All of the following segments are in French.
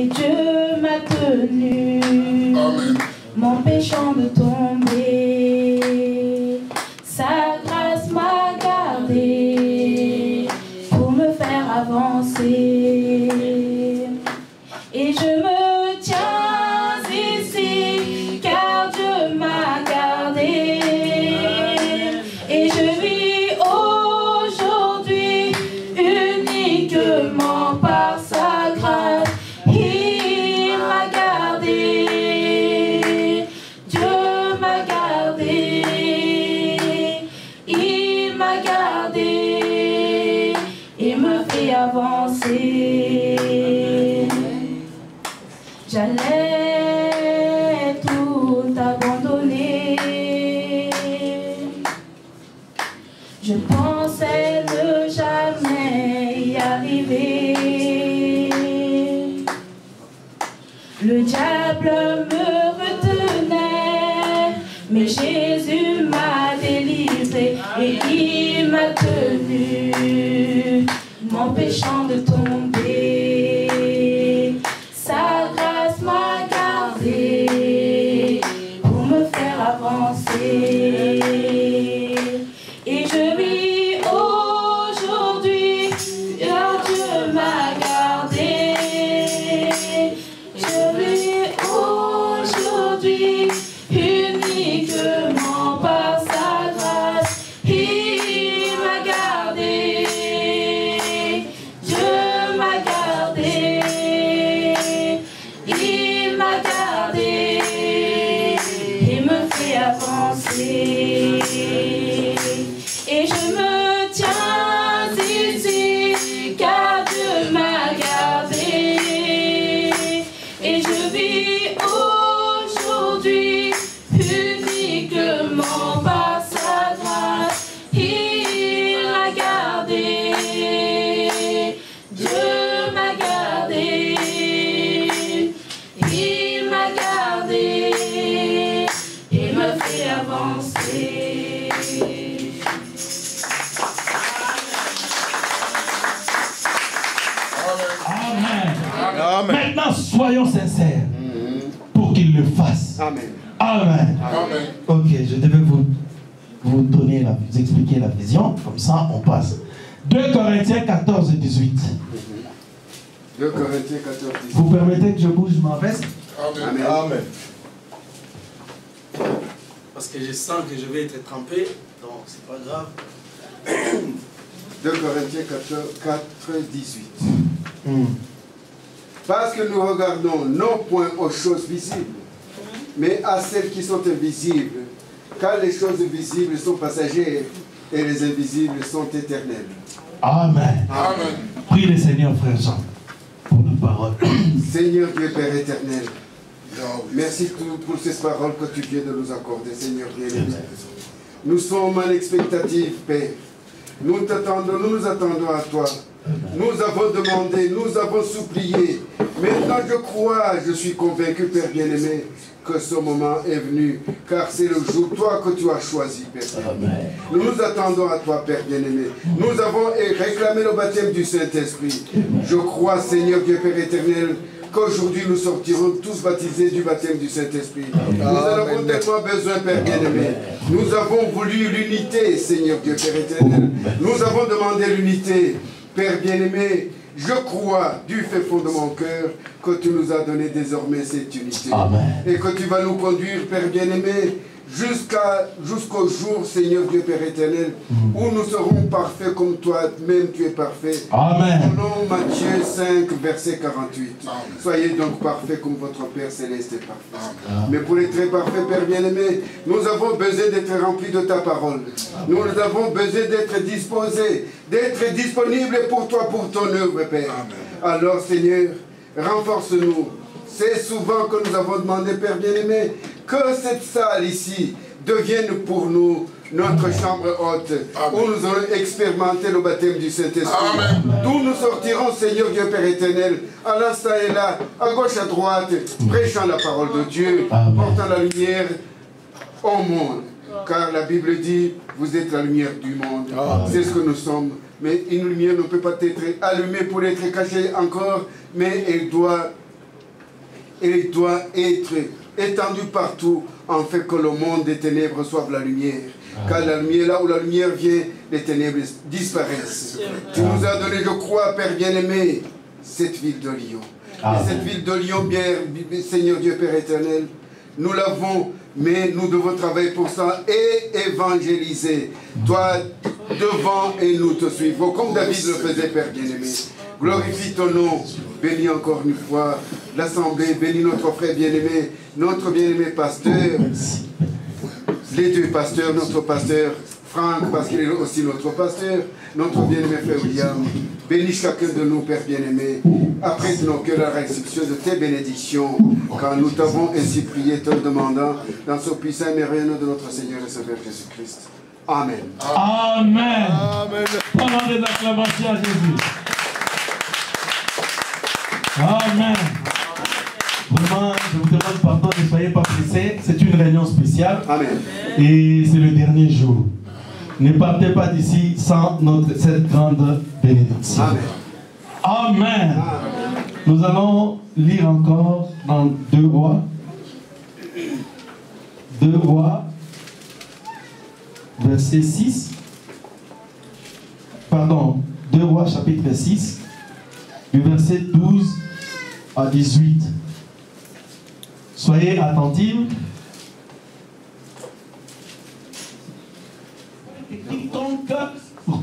Et Dieu m'a tenu, m'empêchant de tomber. Sa grâce m'a gardé pour me faire avancer. Et je me tiens ici car Dieu m'a gardé. Et je vis aujourd'hui uniquement par sa grâce. Il m'a gardé, Dieu m'a gardé, il m'a gardé et me fait avancer. J'allais tout abandonner. Je pensais ne jamais y arriver. Le diable me retenait, mais Jésus m'a délivré et il m'a tenu, m'empêchant de tomber. Sa grâce m'a gardé pour me faire avancer. Et je vis aujourd'hui, car Dieu m'a gardé. Je vis aujourd'hui uniquement par sa grâce. Il m'a gardé, Dieu m'a gardé, il m'a gardé et me fait avancer. Et je me tiens ici car Dieu m'a gardé. Et je vis aujourd'hui uniquement par sa grâce. Il m'a gardé, Dieu m'a gardé, il m'a gardé et me fait avancer. Amen. Maintenant, soyons sincères pour qu'il le fasse. Amen. Amen. Amen. Ok, je devais vous donner, vous expliquer la vision. Comme ça, on passe. 2 Corinthiens 14 et 18. 2 Corinthiens 14, 18. Vous permettez que je bouge ma veste? Amen. Amen. Parce que je sens que je vais être trempé, donc c'est pas grave. 2 Corinthiens 4, 18. Parce que nous regardons non point aux choses visibles, mais à celles qui sont invisibles, car les choses visibles sont passagères et les invisibles sont éternelles. Amen. Amen. Prie le Seigneur, frère Jean, pour nos paroles. Seigneur Dieu Père éternel, merci pour ces paroles que tu viens de nous accorder, Seigneur bien-aimé. Nous sommes en expectative, Père. Nous t'attendons, nous nous attendons à toi. Nous avons demandé, nous avons supplié. Maintenant je crois, je suis convaincu, Père bien-aimé, que ce moment est venu. Car c'est le jour, toi, que tu as choisi, Père. Amen. Nous nous attendons à toi, Père bien-aimé. Nous avons réclamé le baptême du Saint-Esprit. Je crois, Seigneur Dieu Père éternel, qu'aujourd'hui nous sortirons tous baptisés du baptême du Saint-Esprit. Nous en avons tellement besoin, Père bien-aimé. Nous avons voulu l'unité, Seigneur Dieu Père éternel. Nous avons demandé l'unité. Père bien-aimé, je crois du fait fond de mon cœur que tu nous as donné désormais cette unité. Amen. Et que tu vas nous conduire, Père bien-aimé, jusqu'au jour, Seigneur Dieu Père éternel, où nous serons parfaits comme toi-même tu es parfait. Amen. Au nom Matthieu 5, verset 48. Amen. Soyez donc parfaits comme votre Père céleste est parfait. Amen. Mais pour être très parfait, Père bien-aimé, nous avons besoin d'être remplis de ta parole. Amen. Nous avons besoin d'être disposés, d'être disponibles pour toi, pour ton œuvre, Père. Amen. Alors, Seigneur, renforce-nous. C'est souvent que nous avons demandé, Père bien-aimé, que cette salle ici devienne pour nous notre chambre haute, où nous allons expérimenter le baptême du Saint-Esprit. D'où nous sortirons, Seigneur Dieu Père éternel, à l'instant et là, à gauche, à droite, prêchant la parole de Dieu, portant la lumière au monde. Car la Bible dit, vous êtes la lumière du monde. C'est ce que nous sommes. Mais une lumière ne peut pas être allumée pour être cachée encore, mais elle doit et il doit être étendu partout, afin que le monde des ténèbres reçoive la lumière. Car la lumière, là où la lumière vient, les ténèbres disparaissent. Tu nous as donné, je crois, Père bien-aimé, cette ville de Lyon. Et cette ville de Lyon, bien, Seigneur Dieu Père éternel, nous l'avons, mais nous devons travailler pour ça et évangéliser. Toi, devant et nous te suivons, comme David le faisait, Père bien-aimé. Glorifie ton nom, bénis encore une fois l'Assemblée, bénis notre frère bien-aimé, notre bien-aimé pasteur, les deux pasteurs, notre pasteur Franck, parce qu'il est aussi notre pasteur, notre bien-aimé frère William. Bénis chacun de nous, Père bien-aimé, après nos cœurs la réception de tes bénédictions, car nous t'avons ainsi prié, te demandant, dans ce puissant et merveilleux nom de notre Seigneur et Sauveur Jésus-Christ. Amen. Amen. Amen. Pendant des acclamations à Jésus. Amen. Vraiment, je vous demande pardon, ne soyez pas pressés. C'est une réunion spéciale. Amen. Et c'est le dernier jour. Ne partez pas d'ici sans cette grande bénédiction. Amen. Amen. Amen. Nous allons lire encore dans 2 Rois. 2 Rois, verset 6. Pardon, 2 Rois, chapitre 6, du verset 12 à 18. Soyez attentifs. Quiconque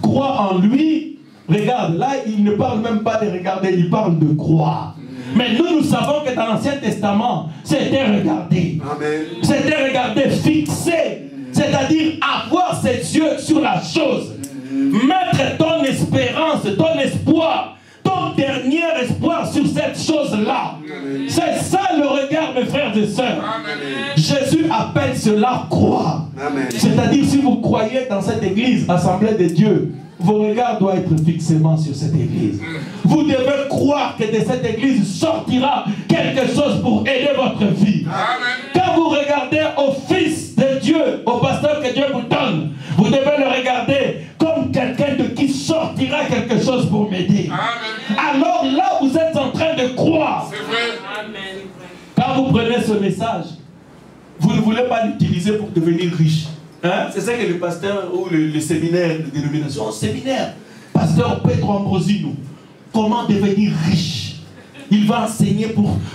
croit en lui, regarde, là il ne parle même pas de regarder, il parle de croire. Mais nous savons que dans l'Ancien Testament, c'était regarder. C'était regarder, fixer. C'est-à-dire avoir ses yeux sur la chose. Mettre ton espérance, ton espoir, ton dernier espoir sur cette chose-là. C'est ça le regard, mes frères et sœurs. Jésus appelle cela croire. C'est-à-dire, si vous croyez dans cette église, Assemblée de Dieu, vos regards doivent être fixement sur cette église. Vous devez croire que de cette église sortira quelque chose pour aider votre vie. Quand vous regardez au Fils de Dieu, au pasteur que Dieu vous donne, vous devez le regarder comme quelqu'un de qui sortira quelque chose pour m'aider. Alors là, vous êtes en train de croire. Quand vous prenez ce message, vous ne voulez pas l'utiliser pour devenir riche. Hein? C'est ça que le pasteur ou le séminaire de dénomination, séminaire, pasteur Pedro Ambrosino, comment devenir riche. Il va enseigner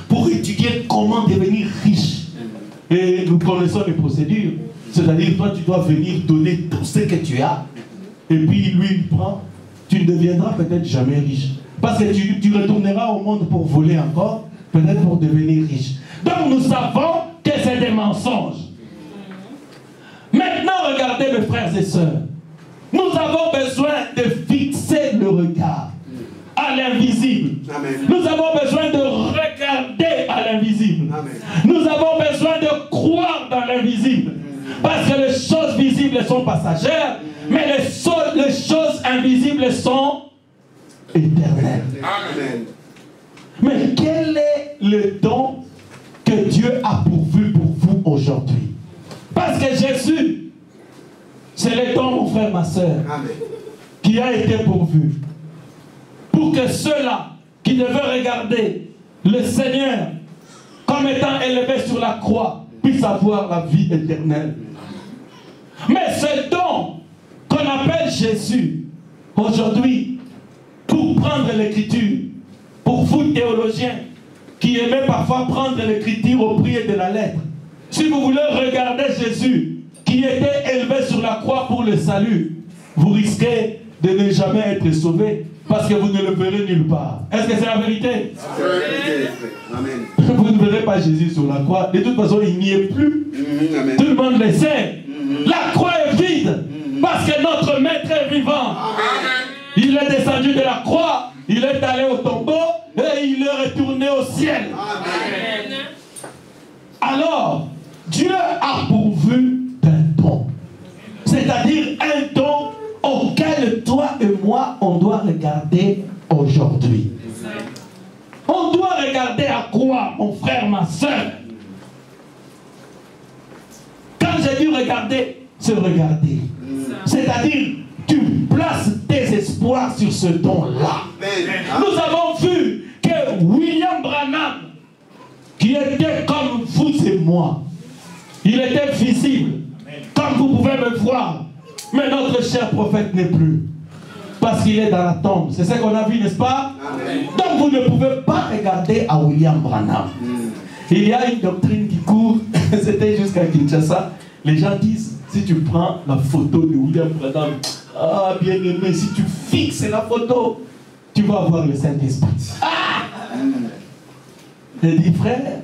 pour étudier comment devenir riche. Et nous connaissons les procédures. C'est-à-dire, toi, tu dois venir donner tout ce que tu as. Et puis, lui, il prend. Tu ne deviendras peut-être jamais riche. Parce que tu retourneras au monde pour voler encore, peut-être pour devenir riche. Donc, nous savons que c'est des mensonges. Maintenant, regardez mes frères et sœurs. Nous avons besoin de fixer le regard à l'invisible. Nous avons besoin de regarder à l'invisible. Nous avons besoin de croire dans l'invisible. Parce que les choses visibles sont passagères, mais les choses invisibles sont éternelles. Mais quel est le don que Dieu a pourvu pour vous aujourd'hui? Parce que Jésus, c'est le don, mon frère, ma soeur, qui a été pourvu. Pour que ceux-là qui devaient regarder le Seigneur comme étant élevé sur la croix puissent avoir la vie éternelle. Mais ce don qu'on appelle Jésus, aujourd'hui, pour prendre l'écriture, pour vous théologiens, qui aimez parfois prendre l'écriture au prix de la lettre, si vous voulez regarder Jésus, qui était élevé sur la croix pour le salut, vous risquez de ne jamais être sauvé, parce que vous ne le verrez nulle part. Est-ce que c'est la vérité? C'est la vérité. Amen. Vous ne verrez pas Jésus sur la croix. De toute façon, il n'y est plus. Tout le monde le sait. La croix est vide, parce que notre maître est vivant. Amen. Il est descendu de la croix, il est allé au tombeau, et il est retourné au ciel. Amen. Alors, Dieu a pourvu d'un don. C'est-à-dire un don auquel toi et moi, on doit regarder aujourd'hui. On doit regarder à quoi, mon frère, ma soeur? Quand j'ai dit regarder, c'est regarder. C'est-à-dire, tu places tes espoirs sur ce don-là. Nous avons vu que William Branham, qui était comme vous et moi. Il était visible, comme vous pouvez me voir. Mais notre cher prophète n'est plus. Parce qu'il est dans la tombe. C'est ce qu'on a vu, n'est-ce pas? Amen. Donc vous ne pouvez pas regarder à William Branham. Il y a une doctrine qui court, c'était jusqu'à Kinshasa. Les gens disent, si tu prends la photo de William Branham, ah bien aimé, si tu fixes la photo, tu vas avoir le Saint-Esprit. Ah! Il dit, frère,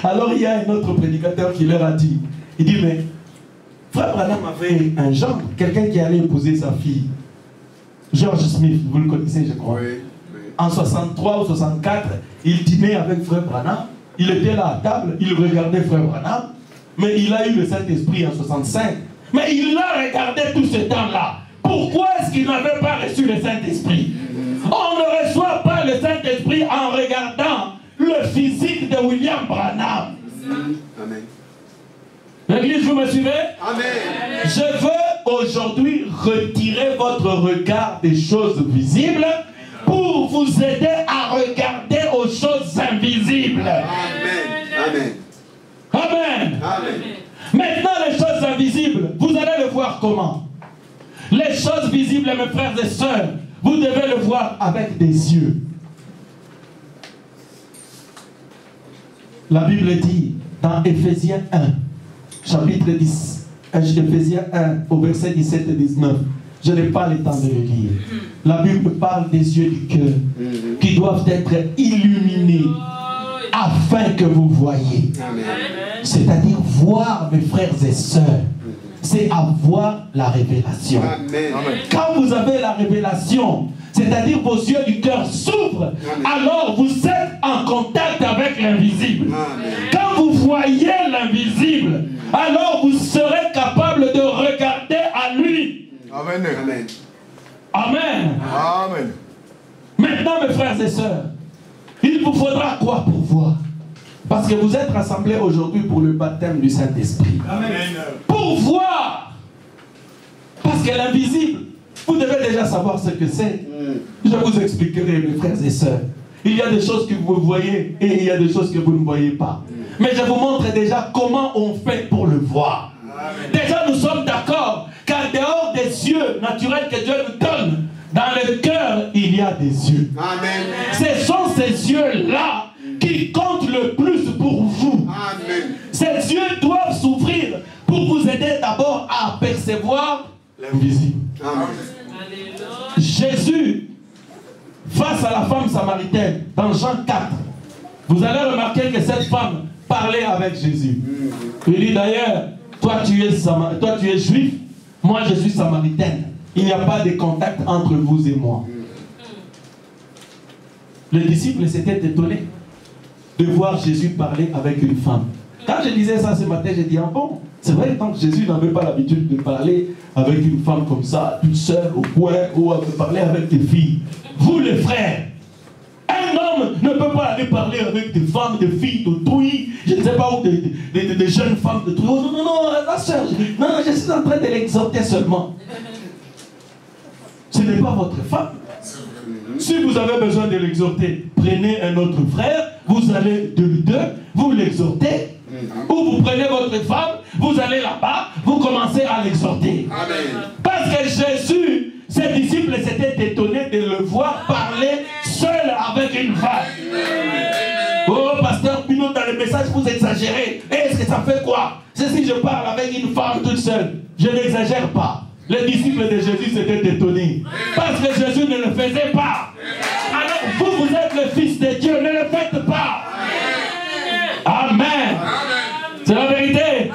alors il y a un autre prédicateur qui leur a dit, il dit, mais frère Branham avait un gendre, quelqu'un qui allait épouser sa fille. George Smith, vous le connaissez, je crois. Oui, oui. En 63 ou 64, il dînait avec frère Branham. Il était là à table, il regardait frère Branham. Mais il a eu le Saint-Esprit en 65. Mais il l'a regardé tout ce temps-là. Pourquoi est-ce qu'il n'avait pas reçu le Saint-Esprit? On ne reçoit pas le Saint-Esprit en regardant le physique de William Branham. Amen. L'église, vous me suivez? Amen. Je veux aujourd'hui retirer votre regard des choses visibles pour vous aider à regarder aux choses invisibles. Amen. Amen. Amen. Amen. Maintenant, les choses invisibles, vous allez le voir comment? Les choses visibles, mes frères et sœurs, vous devez le voir avec des yeux. La Bible dit dans Éphésiens 1, chapitre 10, Éphésiens 1, au verset 17 et 19. Je n'ai pas le temps de le lire. La Bible parle des yeux du cœur qui doivent être illuminés afin que vous voyez. Amen. C'est-à-dire voir, mes frères et sœurs, c'est avoir la révélation. Amen. Quand vous avez la révélation, c'est-à-dire vos yeux du cœur s'ouvrent, alors vous êtes en contact avec l'invisible. Amen. Quand vous voyez l'invisible, alors vous serez capable de regarder à lui. Amen. Amen. Amen. Amen. Maintenant, mes frères et sœurs, il vous faudra quoi pour voir? Parce que vous êtes rassemblés aujourd'hui pour le baptême du Saint-Esprit. Amen. Pour voir. Parce que l'invisible, vous devez déjà savoir ce que c'est. Je vous expliquerai, mes frères et sœurs. Il y a des choses que vous voyez et il y a des choses que vous ne voyez pas. Mais je vous montre déjà comment on fait pour le voir. Déjà, nous sommes d'accord qu'en dehors des yeux naturels que Dieu nous donne, dans le cœur, il y a des yeux. Amen. Ce sont ces yeux-là qui comptent le plus pour vous. Amen. Ces yeux doivent s'ouvrir pour vous aider d'abord à percevoir l'invisible. Amen. Jésus, face à la femme samaritaine, dans Jean 4, vous allez remarquer que cette femme parlait avec Jésus. Il dit d'ailleurs, toi tu es juif, moi je suis samaritaine. Il n'y a pas de contact entre vous et moi. Les disciples s'étaient étonnés de voir Jésus parler avec une femme. Quand je disais ça ce matin, j'ai dit, ah bon, c'est vrai, tant que Jésus n'avait pas l'habitude de parler avec une femme comme ça, toute seule, au coin, ou de parler avec des filles. Vous les frères, un homme ne peut pas aller parler avec des femmes, des filles d'autrui, je ne sais pas où, des jeunes femmes d'autrui. Oh, non, non, non, la sœur, non, je suis en train de l'exhorter seulement. Ce n'est pas votre femme. Si vous avez besoin de l'exhorter, prenez un autre frère, vous allez de deux, vous l'exhortez, ou vous prenez votre femme, vous allez là-bas, vous commencez à l'exhorter. Amen. Parce que Jésus, ses disciples s'étaient étonnés de le voir parler seul avec une femme. Oh, pasteur Pinot, dans le message, vous exagérez. Est-ce que ça fait quoi? C'est si je parle avec une femme toute seule. Je n'exagère pas. Les disciples de Jésus s'étaient étonnés. Parce que Jésus ne le faisait pas. Alors vous êtes le Fils de Dieu, ne le faites pas. Amen. C'est la vérité.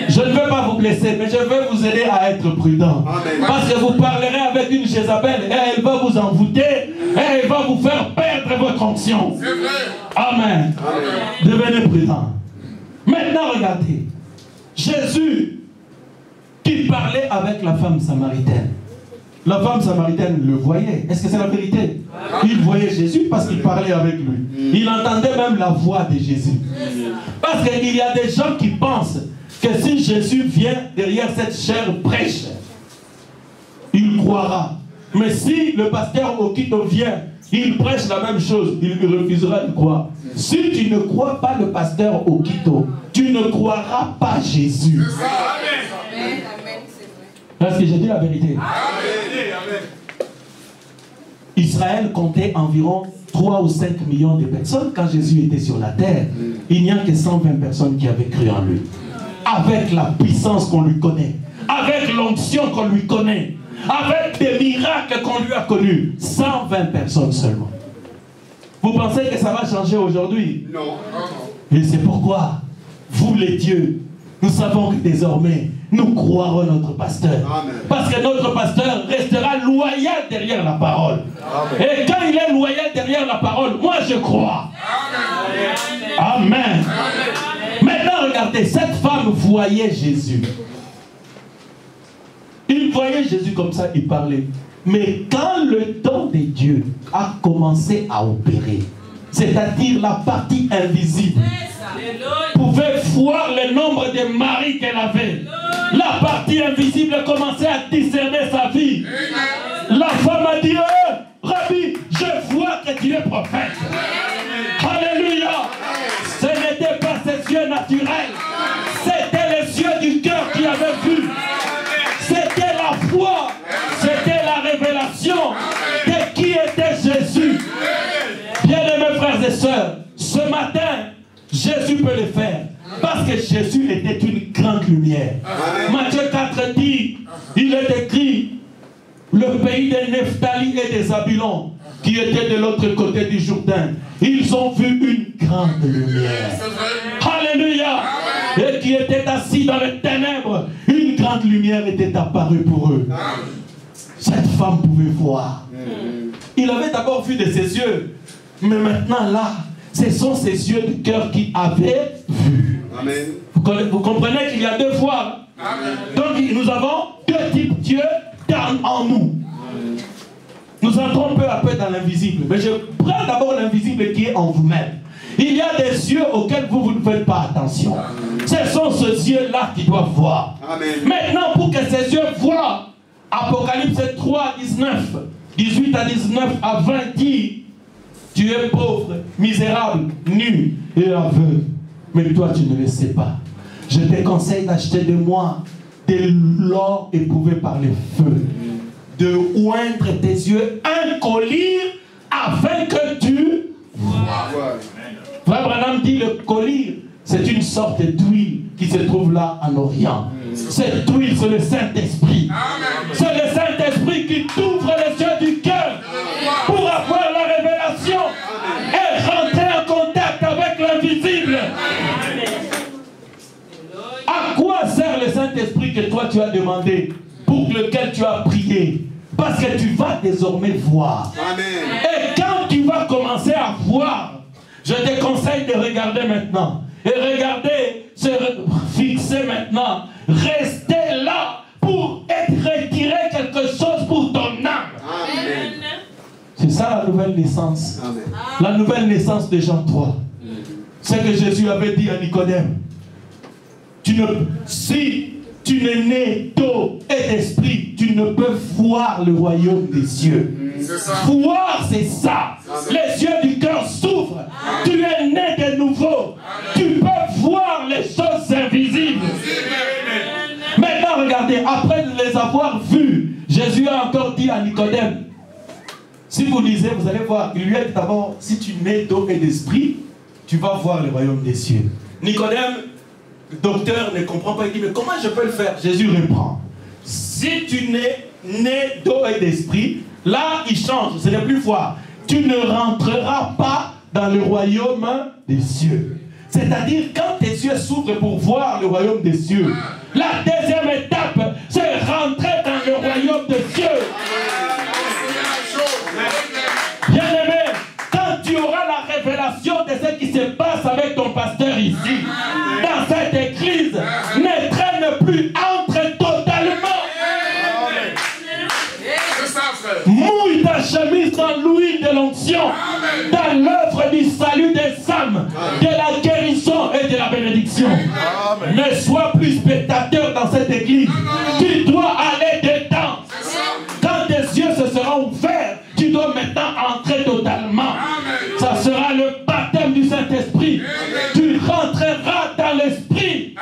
Je ne veux pas vous blesser, mais je veux vous aider à être prudent. Amen. Parce que vous parlerez avec une Jézabel et elle va vous envoûter et elle va vous faire perdre votre onction. Amen. Devenez prudent. Maintenant, regardez. Jésus qui parlait avec la femme samaritaine. La femme samaritaine le voyait. Est-ce que c'est la vérité? Il voyait Jésus parce qu'il parlait avec lui. Il entendait même la voix de Jésus. Parce qu'il y a des gens qui pensent que si Jésus vient derrière cette chair prêche, il croira. Mais si le pasteur Okito vient il prêche la même chose, il refusera de croire. Si tu ne crois pas le pasteur Okito, tu ne croiras pas Jésus. Amen. Parce que j'ai dit la vérité. Amen. Israël comptait environ 3 ou 5 millions de personnes quand Jésus était sur la terre. Il n'y a que 120 personnes qui avaient cru en lui. Avec la puissance qu'on lui connaît, avec l'onction qu'on lui connaît, avec des miracles qu'on lui a connus. 120 personnes seulement. Vous pensez que ça va changer aujourd'hui? Non. Et c'est pourquoi, vous les dieux, nous savons que désormais, nous croirons notre pasteur. Amen. Parce que notre pasteur restera loyal derrière la parole. Amen. Et quand il est loyal derrière la parole, moi je crois. Amen. Amen. Maintenant, regardez, cette femme voyait Jésus. Il voyait Jésus comme ça, il parlait. Mais quand le temps de Dieu a commencé à opérer, c'est-à-dire la partie invisible, pouvait voir le nombre de maris qu'elle avait. La partie invisible commençait à discerner sa vie. La femme a dit, Rabbi, je vois que tu es prophète. Alléluia. Ce n'était pas ses yeux naturels. C'était les yeux du cœur qui avaient vu. C'était la foi. C'était la révélation de qui était Jésus. Bien-aimés frères et sœurs, ce matin, Jésus peut le faire. Parce que Jésus était une grande lumière. Matthieu 4 dit, il est écrit, le pays des Nephtali et des Zabulons, qui étaient de l'autre côté du Jourdain, ils ont vu une grande lumière. Alléluia. Et qui étaient assis dans les ténèbres, une grande lumière était apparue pour eux. Cette femme pouvait voir. Il avait d'abord vu de ses yeux, mais maintenant là, ce sont ses yeux du cœur qui avaient vu. Amen. Vous comprenez qu'il y a deux fois. Amen. Donc nous avons deux types Dieu en nous. Nous entrons peu à peu dans l'invisible. Mais je prends d'abord l'invisible qui est en vous-même. Il y a des yeux auxquels vous ne faites pas attention. Ce sont ces yeux-là qui doivent voir. Amen. Maintenant, pour que ces yeux voient, Apocalypse 3, 19, 18 à 19 à 20 dit, tu es pauvre, misérable, nu et aveugle. Mais toi, tu ne le sais pas. Je te conseille d'acheter de moi de l'or éprouvé par le feu, de oindre tes yeux un collier afin que tu vois. Frère Branham dit le collier, c'est une sorte d'huile qui se trouve là en Orient. Cette huile, c'est le Saint-Esprit. C'est le Saint-Esprit qui t'ouvre les yeux du cœur pour avoir la révélation et rentrer en contact avec l'invisible. À quoi sert le Saint-Esprit que toi tu as demandé, pour lequel tu as prié? Parce que tu vas désormais voir. Amen. Et quand tu vas commencer à voir, je te conseille de regarder maintenant. Et regardez, se fixer maintenant. Rester là pour retirer quelque chose pour ton âme. Amen. C'est ça la nouvelle naissance. Amen. La nouvelle naissance de Jean 3. C'est que Jésus avait dit à Nicodème. Si tu n'es né d'eau et d'esprit, tu ne peux voir le royaume des cieux. Voir, c'est ça. Les yeux du cœur s'ouvrent. Tu es né de nouveau. Tu peux voir les choses invisibles. Maintenant, regardez, après les avoir vus, Jésus a encore dit à Nicodème, si vous lisez, vous allez voir, il lui a dit d'abord, si tu nais d'eau et d'esprit, tu vas voir le royaume des cieux. Nicodème, le docteur ne comprend pas, il dit, mais comment je peux le faire? Jésus répond, si tu n'es né d'eau et d'esprit, là il change, ce n'est plus voir. Tu ne rentreras pas dans le royaume des cieux. C'est-à-dire, quand tes yeux s'ouvrent pour voir le royaume des cieux, la deuxième étape, c'est rentrer dans le royaume des cieux. Bien-aimé, quand tu auras la révélation de ce qui se passe avec ton pasteur ici, dans cette église, ne traîne plus, entre totalement. Mouille ta chemise dans l'huile de l'onction, dans l'œuvre du salut des âmes, de la guérison et de la bénédiction. Ne sois plus spectateur dans cette église. Tu dois aller dedans. Quand tes yeux se seront ouverts, tu dois dois maintenant entrer totalement. Ça sera le baptême du Saint-Esprit. Tu rentreras dans l'Esprit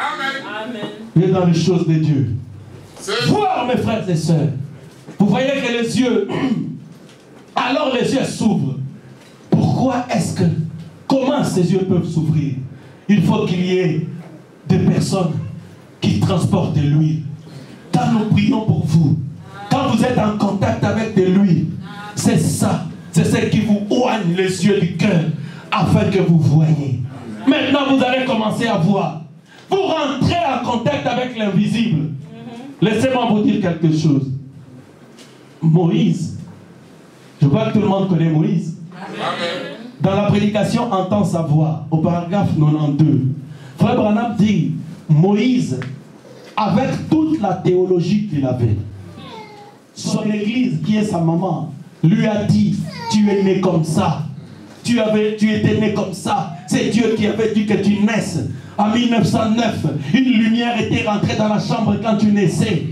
et dans les choses de Dieu. Voir, mes frères et sœurs, vous voyez que les yeux, alors les yeux s'ouvrent. Pourquoi est-ce que, comment ces yeux peuvent s'ouvrir? Il faut qu'il y ait des personnes qui transportent de l'huile. Quand nous prions pour vous, quand vous êtes en contact avec de l'huile, c'est ça, c'est ce qui vous oigne les yeux du cœur, afin que vous voyez. Maintenant, vous allez commencer à voir. Vous rentrez en contact avec l'invisible. Laissez-moi vous dire quelque chose. Moïse, je crois que tout le monde connaît Moïse. Dans la prédication, entend sa voix, au paragraphe 92. Frère Branham dit, Moïse, avec toute la théologie qu'il avait, son église, qui est sa maman, lui a dit, tu es né comme ça. Tu étais né comme ça. C'est Dieu qui avait dit que tu naisses. En 1909, une lumière était rentrée dans la chambre quand tu naissais.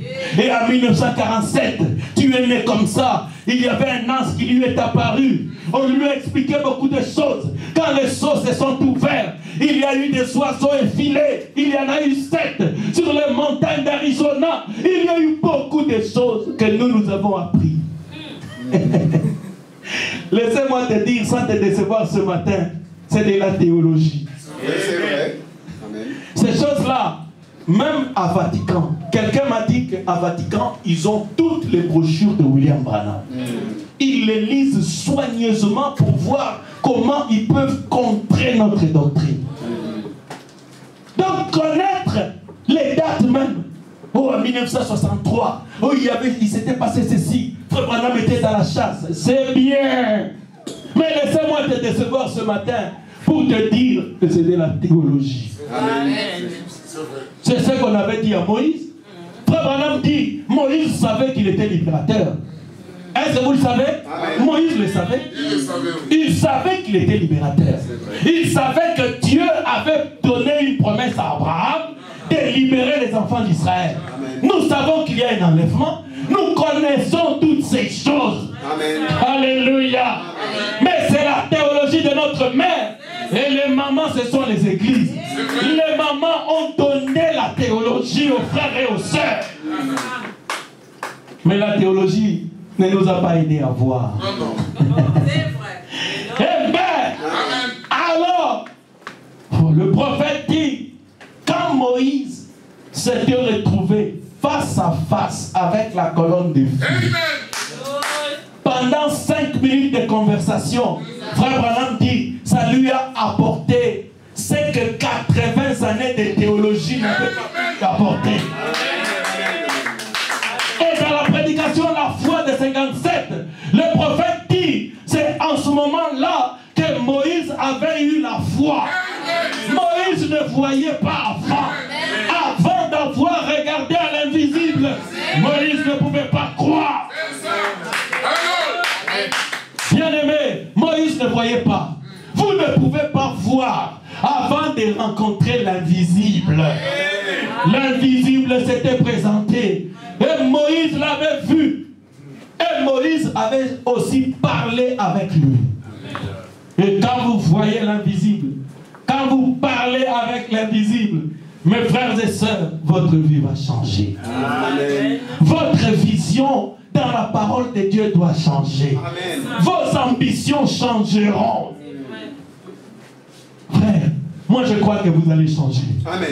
Et en 1947, tu es né comme ça. Il y avait un ange qui lui est apparu. On lui a expliqué beaucoup de choses. Quand les seaux se sont ouverts, il y a eu des oiseaux effilés. Il y en a eu 7 sur les montagnes d'Arizona. Il y a eu beaucoup de choses que nous avons appris. Laissez-moi te dire, sans te décevoir ce matin, c'est de la théologie. Oui, c'est vrai. Amen. Ces choses-là, même à Vatican, quelqu'un m'a dit qu'à Vatican, ils ont toutes les brochures de William Branham. Ils les lisent soigneusement pour voir comment ils peuvent contrer notre doctrine. Donc, connaître les dates même. Oh, en 1963, oh, il s'était passé ceci. Frère Branham était dans la chasse. C'est bien. Mais laissez-moi te décevoir ce matin pour te dire que c'est de la théologie. Amen. C'est ce qu'on avait dit à Moïse. Frère Branham dit, Moïse savait qu'il était libérateur. Est-ce que vous le savez? Amen. Moïse le savait. Il savait qu'il était libérateur. Il savait que Dieu avait donné une promesse à Abraham de libérer les enfants d'Israël. Nous savons qu'il y a un enlèvement. Nous connaissons toutes ces choses. Amen. Alléluia. Amen. Mais c'est la théologie de notre mère. Et les mamans, ce sont les églises. Les mamans ont donné la théologie aux frères et aux sœurs. Mais la théologie ne nous a pas aidés à voir. C'est vrai. Eh bien, alors, le prophète dit, quand Moïse s'était retrouvé face à face avec la colonne de feu, pendant 5 minutes de conversation, Frère Branham dit, ça lui a apporté ce que 80 années de théologie n'avaient pas apporté. Et dans la prédication La foi de 57, le prophète dit, c'est en ce moment-là que Moïse avait eu la foi. Moïse ne voyait pas avant. Avant d'avoir regardé à l'invisible, Moïse ne pouvait pas croire. Bien-aimé, Moïse ne voyait pas. Vous ne pouvez pas voir avant de rencontrer l'invisible. L'invisible s'était présenté. Et Moïse l'avait vu. Et Moïse avait aussi parlé avec lui. Et quand vous voyez l'invisible, quand vous parlez avec l'invisible, mes frères et sœurs, votre vie va changer. Amen. Votre vision dans la parole de Dieu doit changer. Amen. Vos ambitions changeront. Frère, moi je crois que vous allez changer. Amen.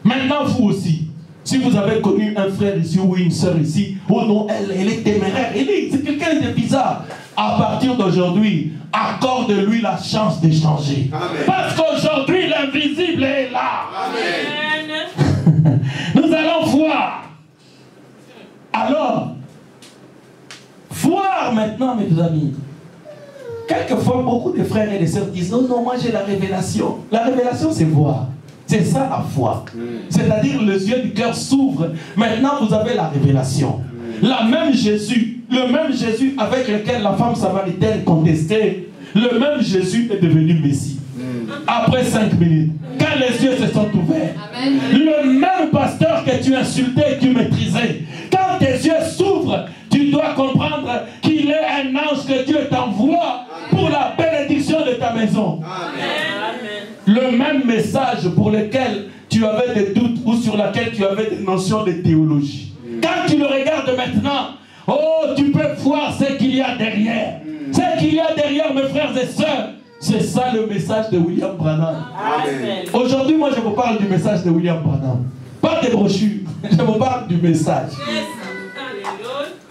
Maintenant vous aussi, si vous avez connu un frère ici ou une sœur ici, oh non, elle est téméraire, c'est quelqu'un de bizarre. À partir d'aujourd'hui, accorde-lui la chance de changer. Amen. Parce qu'aujourd'hui, l'invisible est là. Amen. Nous allons voir. Alors, voir maintenant, mes amis. Quelquefois, beaucoup de frères et de sœurs disent, oh non, moi j'ai la révélation. La révélation, c'est voir. C'est ça la foi. C'est-à-dire, les yeux du cœur s'ouvrent. Maintenant, vous avez la révélation. Le même Jésus avec lequel la femme samaritaine contestait, le même Jésus est devenu Messie. Après 5 minutes, quand les yeux se sont ouverts, Amen. le même pasteur que tu insultais et que tu maîtrisais, quand tes yeux s'ouvrent, tu dois comprendre qu'il est un ange que Dieu t'envoie pour la bénédiction de ta maison. Amen. Le même message pour lequel tu avais des doutes ou sur lequel tu avais des notions de théologie. Quand tu le regardes maintenant, oh, tu peux voir ce qu'il y a derrière. Ce qu'il y a derrière, mes frères et sœurs, c'est ça le message de William Branham. Amen. Aujourd'hui, moi, je vous parle du message de William Branham. Pas des brochures, je vous parle du message.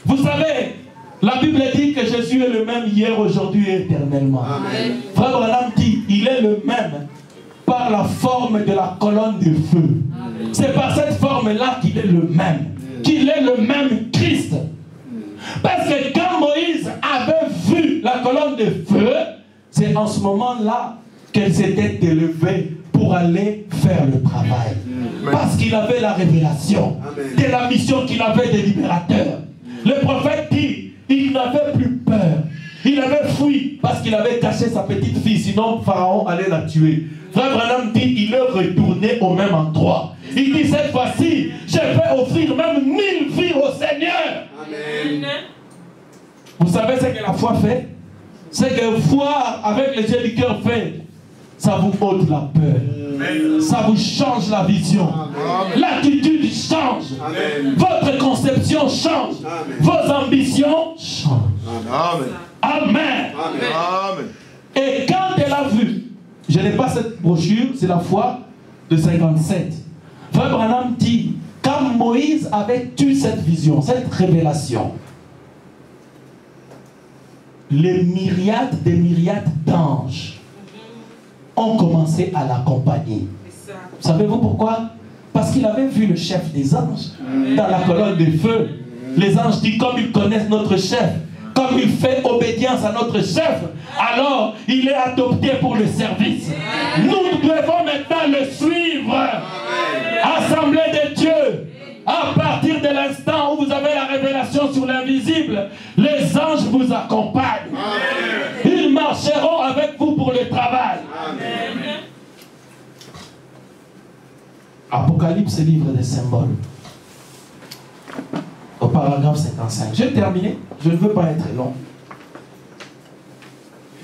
Vous savez, la Bible dit que Jésus est le même hier, aujourd'hui et éternellement. Amen. Frère Branham dit, il est le même par la forme de la colonne de feu. C'est par cette forme-là qu'il est le même. Qu'il est le même Christ. Parce que quand Moïse avait vu la colonne de feu, c'est en ce moment-là qu'elle s'était élevée pour aller faire le travail. Parce qu'il avait la révélation de la mission qu'il avait des libérateurs. Le prophète dit, il n'avait plus peur. Il avait fui parce qu'il avait caché sa petite fille, sinon Pharaon allait la tuer. Frère Branham dit, il est retourné au même endroit. Il dit, cette fois-ci, je vais offrir même 1000 filles au Seigneur. Amen. Vous savez ce que la foi fait? C'est que voir avec les yeux du cœur fait, ça vous ôte la peur. Ça vous change la vision. L'attitude change. Amen. Votre conception change. Amen. Vos ambitions changent. Amen. Amen. Amen. Et quand elle a vu, je n'ai pas cette brochure, c'est la foi de 57. Frère Branham dit, quand Moïse avait eu cette vision, cette révélation, les myriades des myriades d'anges ont commencé à l'accompagner. Savez-vous pourquoi? Parce qu'il avait vu le chef des anges dans la colonne de feu. Les anges disent, comme ils connaissent notre chef, comme il fait obédience à notre chef, alors il est adopté pour le service. Nous devons maintenant le suivre. Assemblée de Dieu, à partir de l'instant où vous avez la révélation sur l'invisible, les anges vous accompagnent. Ils marcheront avec vous pour le travail. Apocalypse, livre des symboles. Au paragraphe 55. Je vais terminer. Je ne veux pas être long.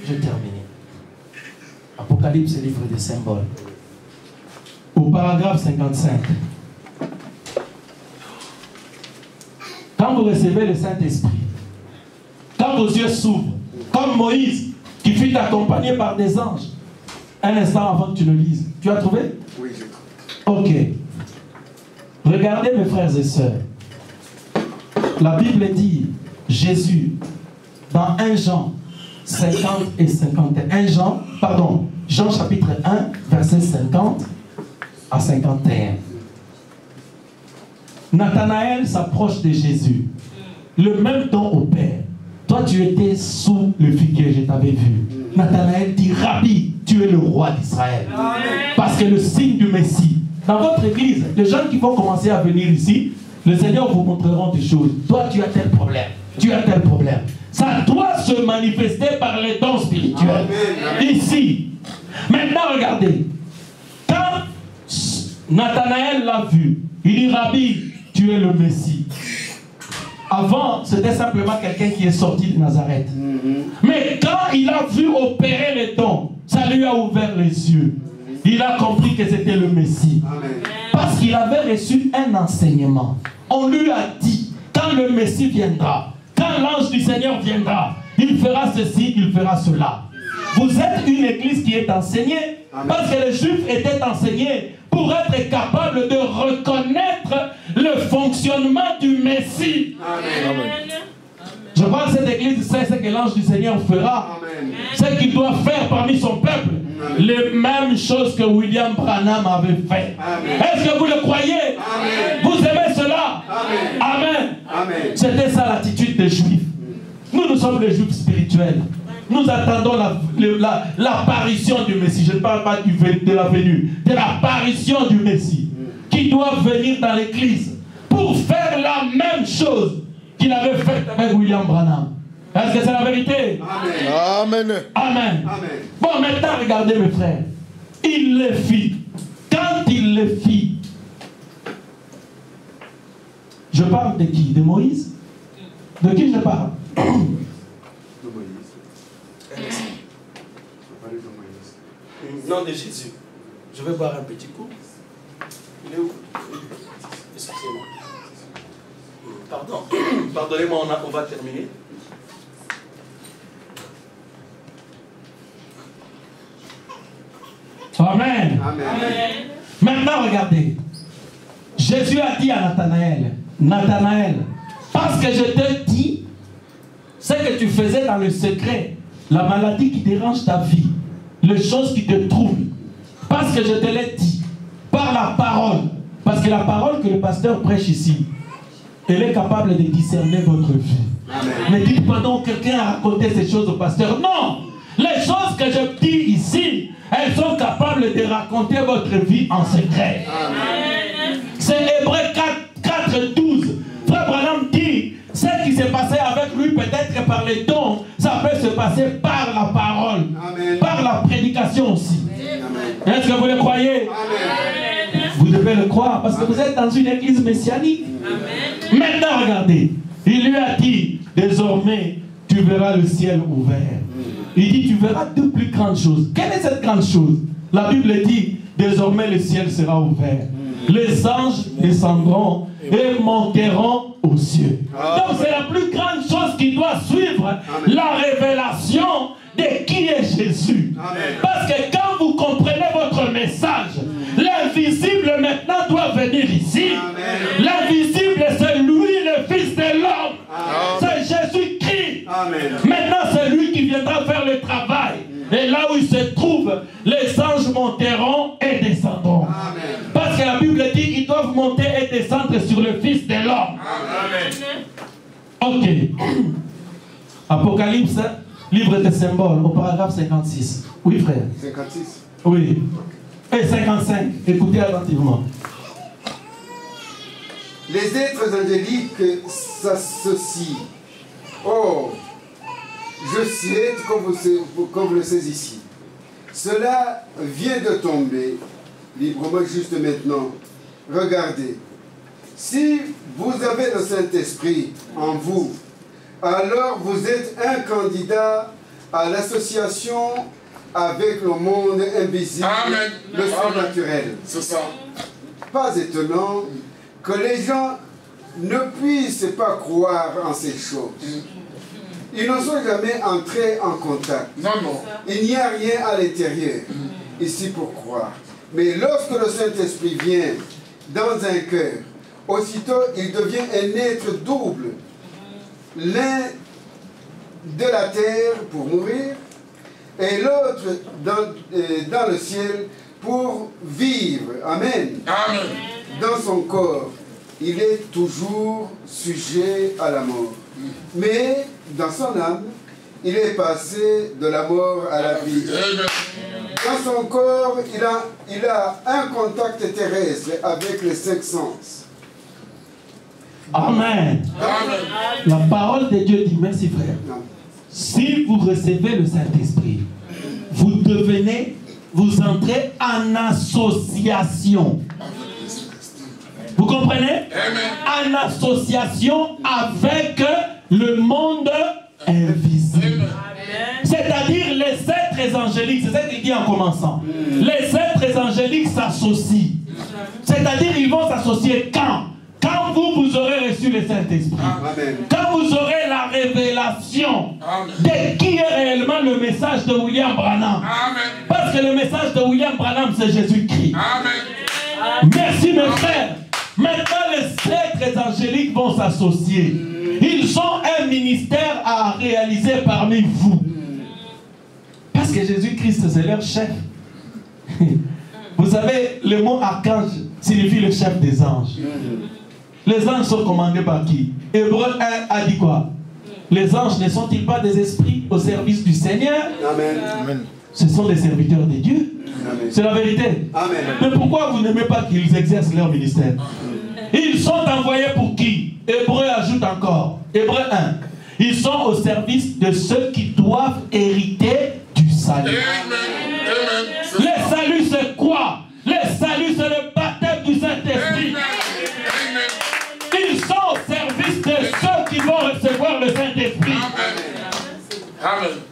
Je vais terminer. Apocalypse, livre des symboles. Au paragraphe 55. Quand vous recevez le Saint-Esprit, quand vos yeux s'ouvrent, comme Moïse, qui fut accompagné par des anges, un instant avant que tu le lises. Tu as trouvé? Oui, j'ai trouvé. Ok. Regardez mes frères et sœurs. La Bible dit, Jésus, dans 1 Jean 50 et 51, Jean chapitre 1, verset 50 à 51. Nathanaël s'approche de Jésus. Le même don au Père. Toi, tu étais sous le figuier, je t'avais vu. Nathanaël dit, Rabbi, tu es le roi d'Israël. Parce que le signe du Messie, dans votre église, les gens qui vont commencer à venir ici, le Seigneur vous montrera des choses. Toi, tu as tel problème. Tu as tel problème. Ça doit se manifester par les dons spirituels. Ici. Maintenant, regardez. Quand Nathanaël l'a vu, il dit, Rabbi, tu es le Messie. Avant, c'était simplement quelqu'un qui est sorti de Nazareth. Mais quand il a vu opérer les dons, ça lui a ouvert les yeux. Il a compris que c'était le Messie. Parce qu'il avait reçu un enseignement. On lui a dit, quand le Messie viendra, quand l'ange du Seigneur viendra, il fera ceci, il fera cela. Vous êtes une église qui est enseignée. Parce que les Juifs étaient enseignés pour être capables de reconnaître le fonctionnement du Messie. Amen. Je pense que cette église sait ce que l'ange du Seigneur fera. Ce qu'il doit faire parmi son peuple. Les mêmes choses que William Branham avait fait. Est-ce que vous le croyez? Vous aimez cela? Amen. C'était ça l'attitude des Juifs. Nous sommes les Juifs spirituels. Nous attendons l'apparition du Messie. Je ne parle pas de la venue, de l'apparition du Messie qui doit venir dans l'église pour faire la même chose qu'il avait faite avec William Branham. Est-ce que c'est la vérité? Amen. Amen. Bon, maintenant, regardez mes frères. Il le fit. Quand il le fit, je parle de qui? De Moïse? De qui je parle? De Moïse. Un instant. On va parler de Moïse. Nom de Jésus. Je vais boire un petit coup. Il est où? Excusez-moi. Pardon. Pardonnez-moi, on va terminer. Amen. Amen. Maintenant, regardez. Jésus a dit à Nathanaël, Nathanaël, parce que je te dis, ce que tu faisais dans le secret, la maladie qui dérange ta vie, les choses qui te troublent, parce que je te l'ai dit, par la parole, parce que la parole que le pasteur prêche ici, elle est capable de discerner votre vie. Amen. Ne dites pas donc quelqu'un a raconté ces choses au pasteur. Non! Les choses que je dis ici, elles sont capables de raconter votre vie en secret. Amen. C'est Hébreux 4, 12. Frère Branham dit, ce qui s'est passé avec lui, peut-être par les dons, ça peut se passer par la parole, Amen. par la prédication aussi. Amen. Est-ce que vous le croyez? Amen. Vous devez le croire parce que vous êtes dans une église messianique. Maintenant, regardez. Il lui a dit, désormais, tu verras le ciel ouvert. Il dit, tu verras deux plus grandes choses. Quelle est cette grande chose? La Bible dit, désormais le ciel sera ouvert. Les anges descendront et monteront aux cieux. Donc c'est la plus grande chose qui doit suivre la révélation de qui est Jésus. Amen. Parce que quand vous comprenez votre message, l'invisible maintenant doit venir ici. Amen. L'invisible, c'est lui, le Fils de l'homme. C'est Jésus-Christ. Amen. Maintenant, c'est lui qui viendra faire le travail. Et là où il se trouve, les anges monteront et descendront. Amen. Parce que la Bible dit qu'ils doivent monter et descendre sur le Fils de l'homme. Ok. Apocalypse, livre des symboles, au paragraphe 56. Oui, frère. 56. Oui. Et 55. Écoutez attentivement. Les êtres angéliques s'associent. Oh, je sais, comme vous le savez ici. Cela vient de tomber, librement juste maintenant. Regardez. Si vous avez le Saint-Esprit en vous, alors vous êtes un candidat à l'association avec le monde invisible, Amen. le surnaturel. C'est ça. Pas étonnant que les gens ne puissent pas croire en ces choses. Ils ne sont jamais entrés en contact. Non, non. Il n'y a rien à l'intérieur ici pour croire. Mais lorsque le Saint-Esprit vient dans un cœur, aussitôt il devient un être double. L'un de la terre pour mourir et l'autre dans le ciel pour vivre. Amen. Amen. Dans son corps, il est toujours sujet à la mort. Mais dans son âme, il est passé de la mort à la vie. Amen. Dans son corps, il a un contact terrestre avec les 5 sens. Amen. Amen. La parole de Dieu dit, merci frère. Non. Si vous recevez le Saint-Esprit, vous entrez en association. Vous comprenez? Amen. En association avec le monde invisible. C'est-à-dire les êtres angéliques, c'est ça qu'il dit en commençant. Les êtres angéliques s'associent. C'est-à-dire ils vont s'associer quand? Quand vous aurez reçu le Saint-Esprit. Amen. Quand vous aurez la révélation de qui est réellement le message de William Branham. Amen. Parce que le message de William Branham, c'est Jésus-Christ. Amen. Merci mes frères. Maintenant, les êtres angéliques vont s'associer. Ils ont un ministère à réaliser parmi vous. Parce que Jésus-Christ, c'est leur chef. Vous savez, le mot archange signifie le chef des anges. Les anges sont commandés par qui? Hébreux 1 a dit quoi? Les anges ne sont-ils pas des esprits au service du Seigneur? Amen. Ce sont des serviteurs de Dieu. Amen. C'est la vérité. Amen. Mais pourquoi vous n'aimez pas qu'ils exercent leur ministère? Ils sont envoyés pour qui? Hébreux ajoute encore. Hébreux 1. Ils sont au service de ceux qui doivent hériter du salut. Amen. Amen. Le salut c'est quoi? Le salut c'est le baptême du Saint-Esprit. Amen. Ils sont au service de ceux qui vont recevoir le Saint-Esprit.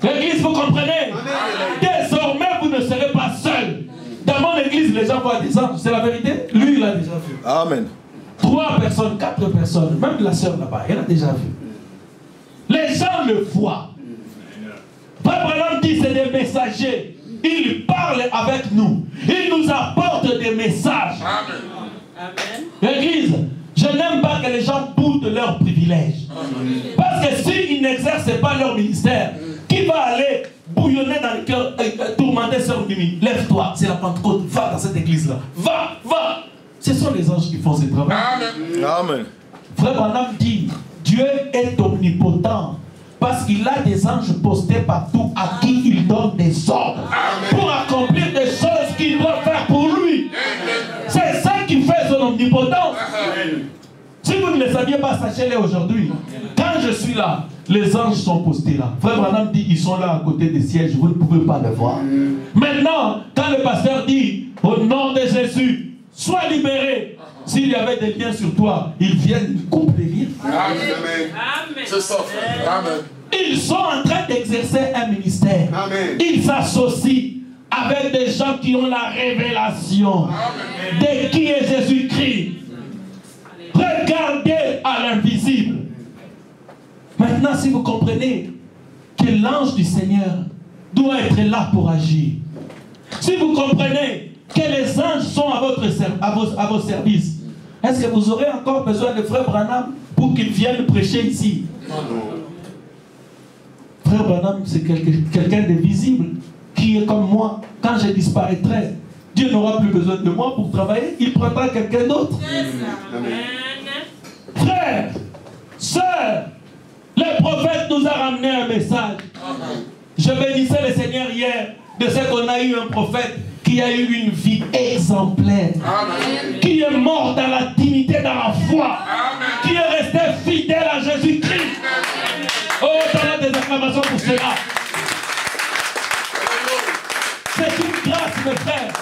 L'église, vous comprenez? Désormais, vous ne serez pas seul. Dans mon église, les gens voient des anges. C'est la vérité? Lui, il a déjà vu. Amen. 3 personnes, 4 personnes, même la sœur là-bas, elle a déjà vu. Les gens le voient. Frère Branham dit c'est des messagers. Ils parlent avec nous. Ils nous apportent des messages. Amen. L'église, je n'aime pas que les gens boudent leurs privilèges. Parce que s'ils n'exercent pas leur ministère, qui va aller bouillonner dans le cœur, tourmenter Sœur Mimi? Lève-toi, c'est la Pentecôte, va dans cette église-là. Va, va. Ce sont les anges qui font ce travail. Amen. Frère Branham dit, Dieu est omnipotent. Parce qu'il a des anges postés partout à qui il donne des ordres pour accomplir des choses qu'il doit faire pour lui. C'est ça qui fait son omnipotence. Si vous ne le saviez pas, sachez-le aujourd'hui. Quand je suis là, les anges sont postés là. Frère Branham dit, ils sont là à côté des sièges, vous ne pouvez pas le voir. Maintenant, quand le pasteur dit, au nom de Jésus, sois libéré. S'il y avait des liens sur toi, ils viennent, ils coupent les liens. Amen. C'est ça, frère. Amen. Ils sont en train d'exercer un ministère. Amen. Ils s'associent avec des gens qui ont la révélation de qui est Jésus-Christ. Regardez à l'invisible. Maintenant, si vous comprenez que l'ange du Seigneur doit être là pour agir, si vous comprenez que les anges sont à vos services, est-ce que vous aurez encore besoin de Frère Branham pour qu'il vienne prêcher ici? Frère Branham, c'est quelqu'un de visible qui est comme moi. Quand je disparaîtrai, Dieu n'aura plus besoin de moi pour travailler. Il prendra quelqu'un d'autre. Frère, sœur, le prophète nous a ramené un message. Je bénissais le Seigneur hier de ce qu'on a eu un prophète qui a eu une vie exemplaire, qui est mort dans la dignité, dans la foi, qui est resté fidèle à Jésus-Christ. Oh, t'as des acclamations pour cela. C'est une grâce, mes frères.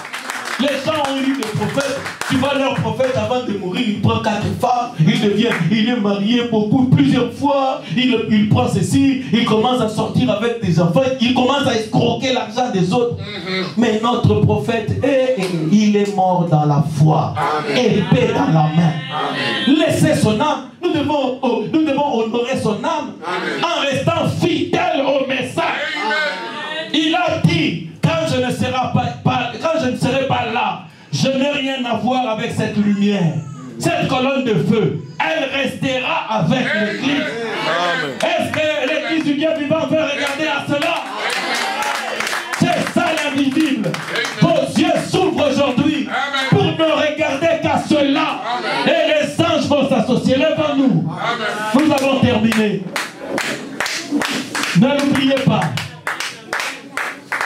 Les gens ont eu des prophètes. Tu vois leur prophète avant de mourir, il prend 4 femmes, il est marié beaucoup, plusieurs fois, il prend ceci, il commence à sortir avec des enfants, il commence à escroquer l'argent des autres. Mais notre prophète, il est mort dans la foi, épée dans la main. Laissez son âme. Nous devons honorer son âme en restant fidèle au message. Il a dit, quand je ne serai pas là, je n'ai rien à voir avec cette lumière. Cette colonne de feu, elle restera avec l'église. Est-ce que l'église du Dieu vivant veut regarder à cela? C'est ça l'invisible. Vos yeux s'ouvrent aujourd'hui pour ne regarder qu'à cela. Et les anges vont s'associer. Lève-nous. Nous avons terminé. Ne l'oubliez pas.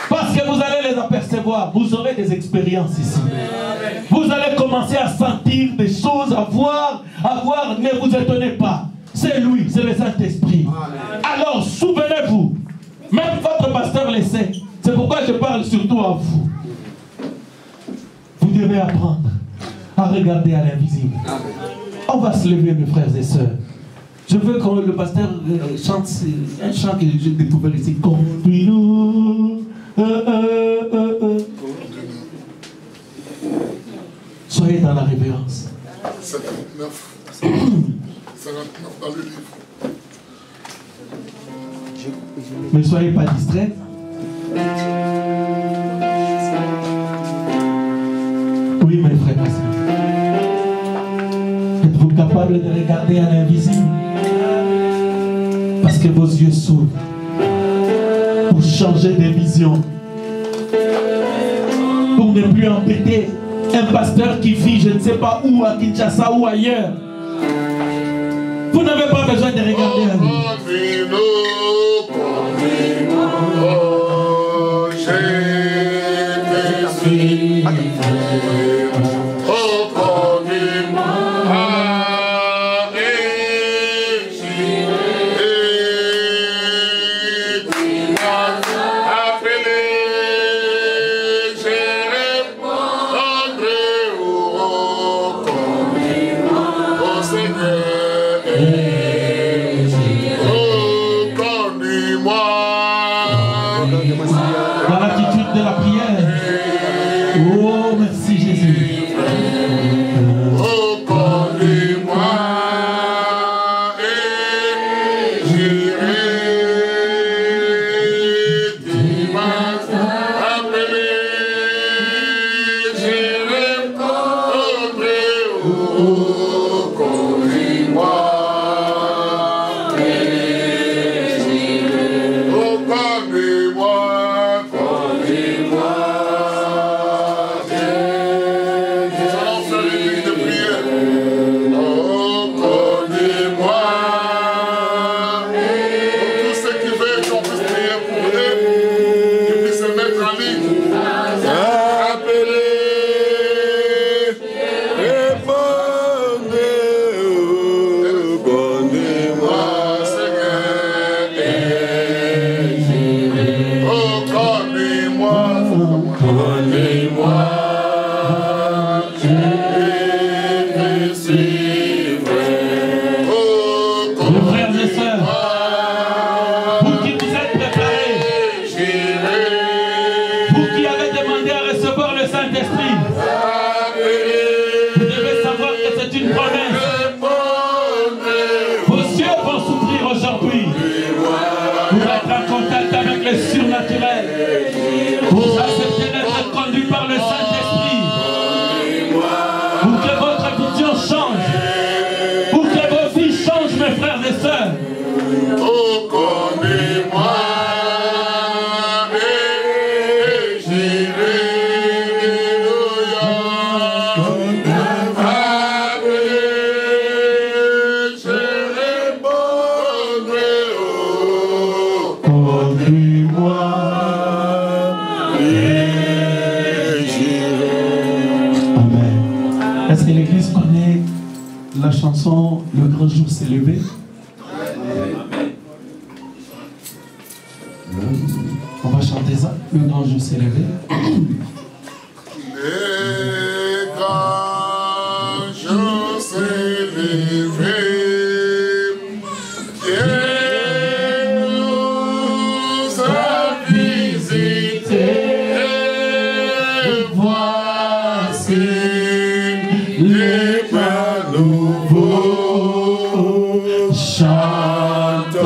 Parce que vous allez les apercevoir, vous aurez des expériences ici. Vous allez commencer à sentir des choses, à voir, ne vous étonnez pas. C'est lui, c'est le Saint-Esprit. Alors souvenez-vous, même votre pasteur le sait. C'est pourquoi je parle surtout à vous. Vous devez apprendre à regarder à l'invisible. On va se lever, mes frères et sœurs. Je veux que le pasteur chante un chant que j'ai découvert ici. Conduis-nous. Soyez dans la révérence. 59 dans le livre. Ne soyez pas distraits. Oui, mes frères et sœurs. Êtes-vous capable de regarder à l'invisible? Parce que vos yeux s'ouvrent pour changer de vision. Pour ne plus embêter un pasteur qui vit je ne sais pas où, à Kinshasa ou ailleurs. Vous n'avez pas besoin de regarder à lui. Conduis-moi. dans l'attitude de la prière. Oh, merci Jésus. Oh, connais-moi et j'irai. Tu m'as appelé, je répondrai. Oh, connais-moi et j'irai. Oh, connais-moi, connais-moi. Nous allons faire une nuit de prière. Oh, connais-moi. Pour tous ceux qui veulent qu'on puisse prier pour eux, qu'ils puissent se mettre en ligne. Appelez, répondez, connais-moi, Seigneur. Oh, connais-moi, connais-moi. Mes frères et sœurs, vous qui vous êtes préparés, vous qui avez demandé à recevoir le Saint-Esprit, vous devez savoir que c'est une promesse. Vos yeux vont s'ouvrir aujourd'hui pour être en contact avec le surnaturel. Vous acceptez d'être conduit par le Saint-Esprit pour que votre vision change, pour que vos vies changent, mes frères et sœurs. Oh, connais-moi et j'irai. Appelez, je répondrai. Oh, Conduis-moi. et j'irai. Amen. Est-ce que l'Église connaît la chanson Le grand jour s'est levé? On va chanter ça. Le grand jour s'est levé. Le grand jour s'est levé, Dieu nous a visités, voici les pas nouveaux, Chantons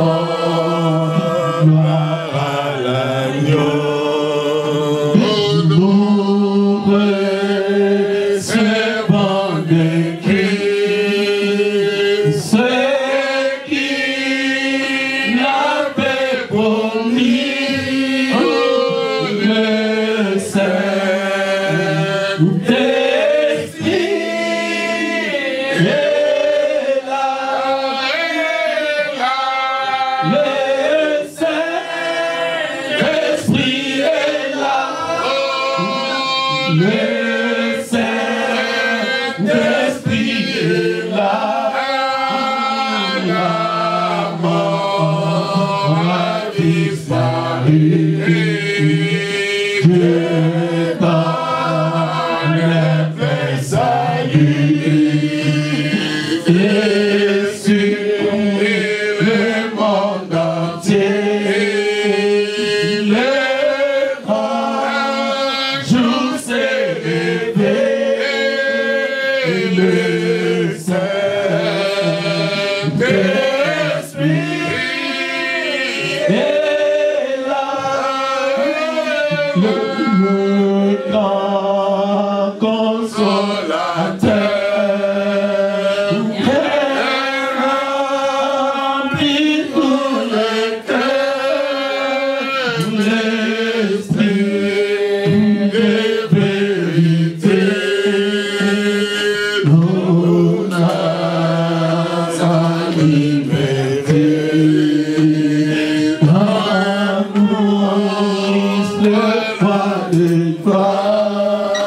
gloire à l'agneau. Nous recevons de Christ ce qu'il avait promis. Le Saint-Esprit est là. Le Saint-Esprit est là. Le Saint-Esprit est là. La mort a disparu. Dieu donne le plein salut. Et sur le monde entier, le grand jour s'est levé. Le Saint-Esprit est là. Le grand consolateur remplit tout le cœur, l'esprit de vérité nous a animés. Amour, le roi de gloire.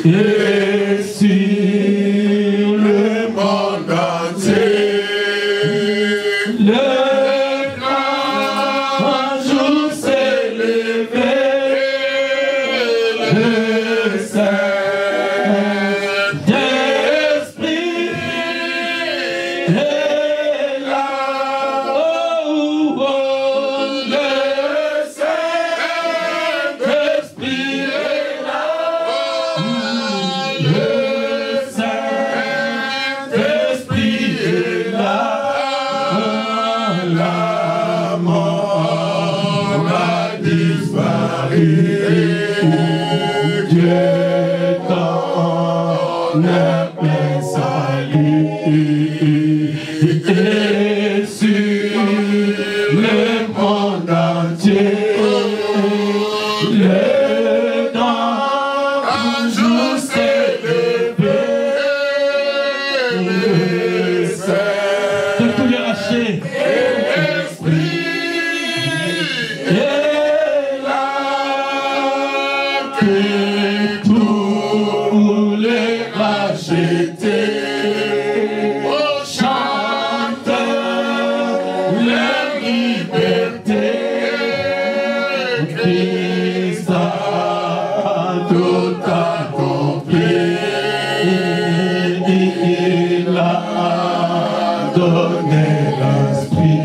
et sur le monde entier. Le grand jour s'est levé, le Saint-Esprit est là. Oh, oh, le Saint-Esprit est là. Le Saint-Esprit est là. La mort a disparu. Dieu donne plein salut. Et sur le monde entier, le grand jour s'est levé. Le Saint de tous les rachés. Et là que tous les rachetés chantent leur liberté. Christ a tout accompli. Il a donné l'esprit.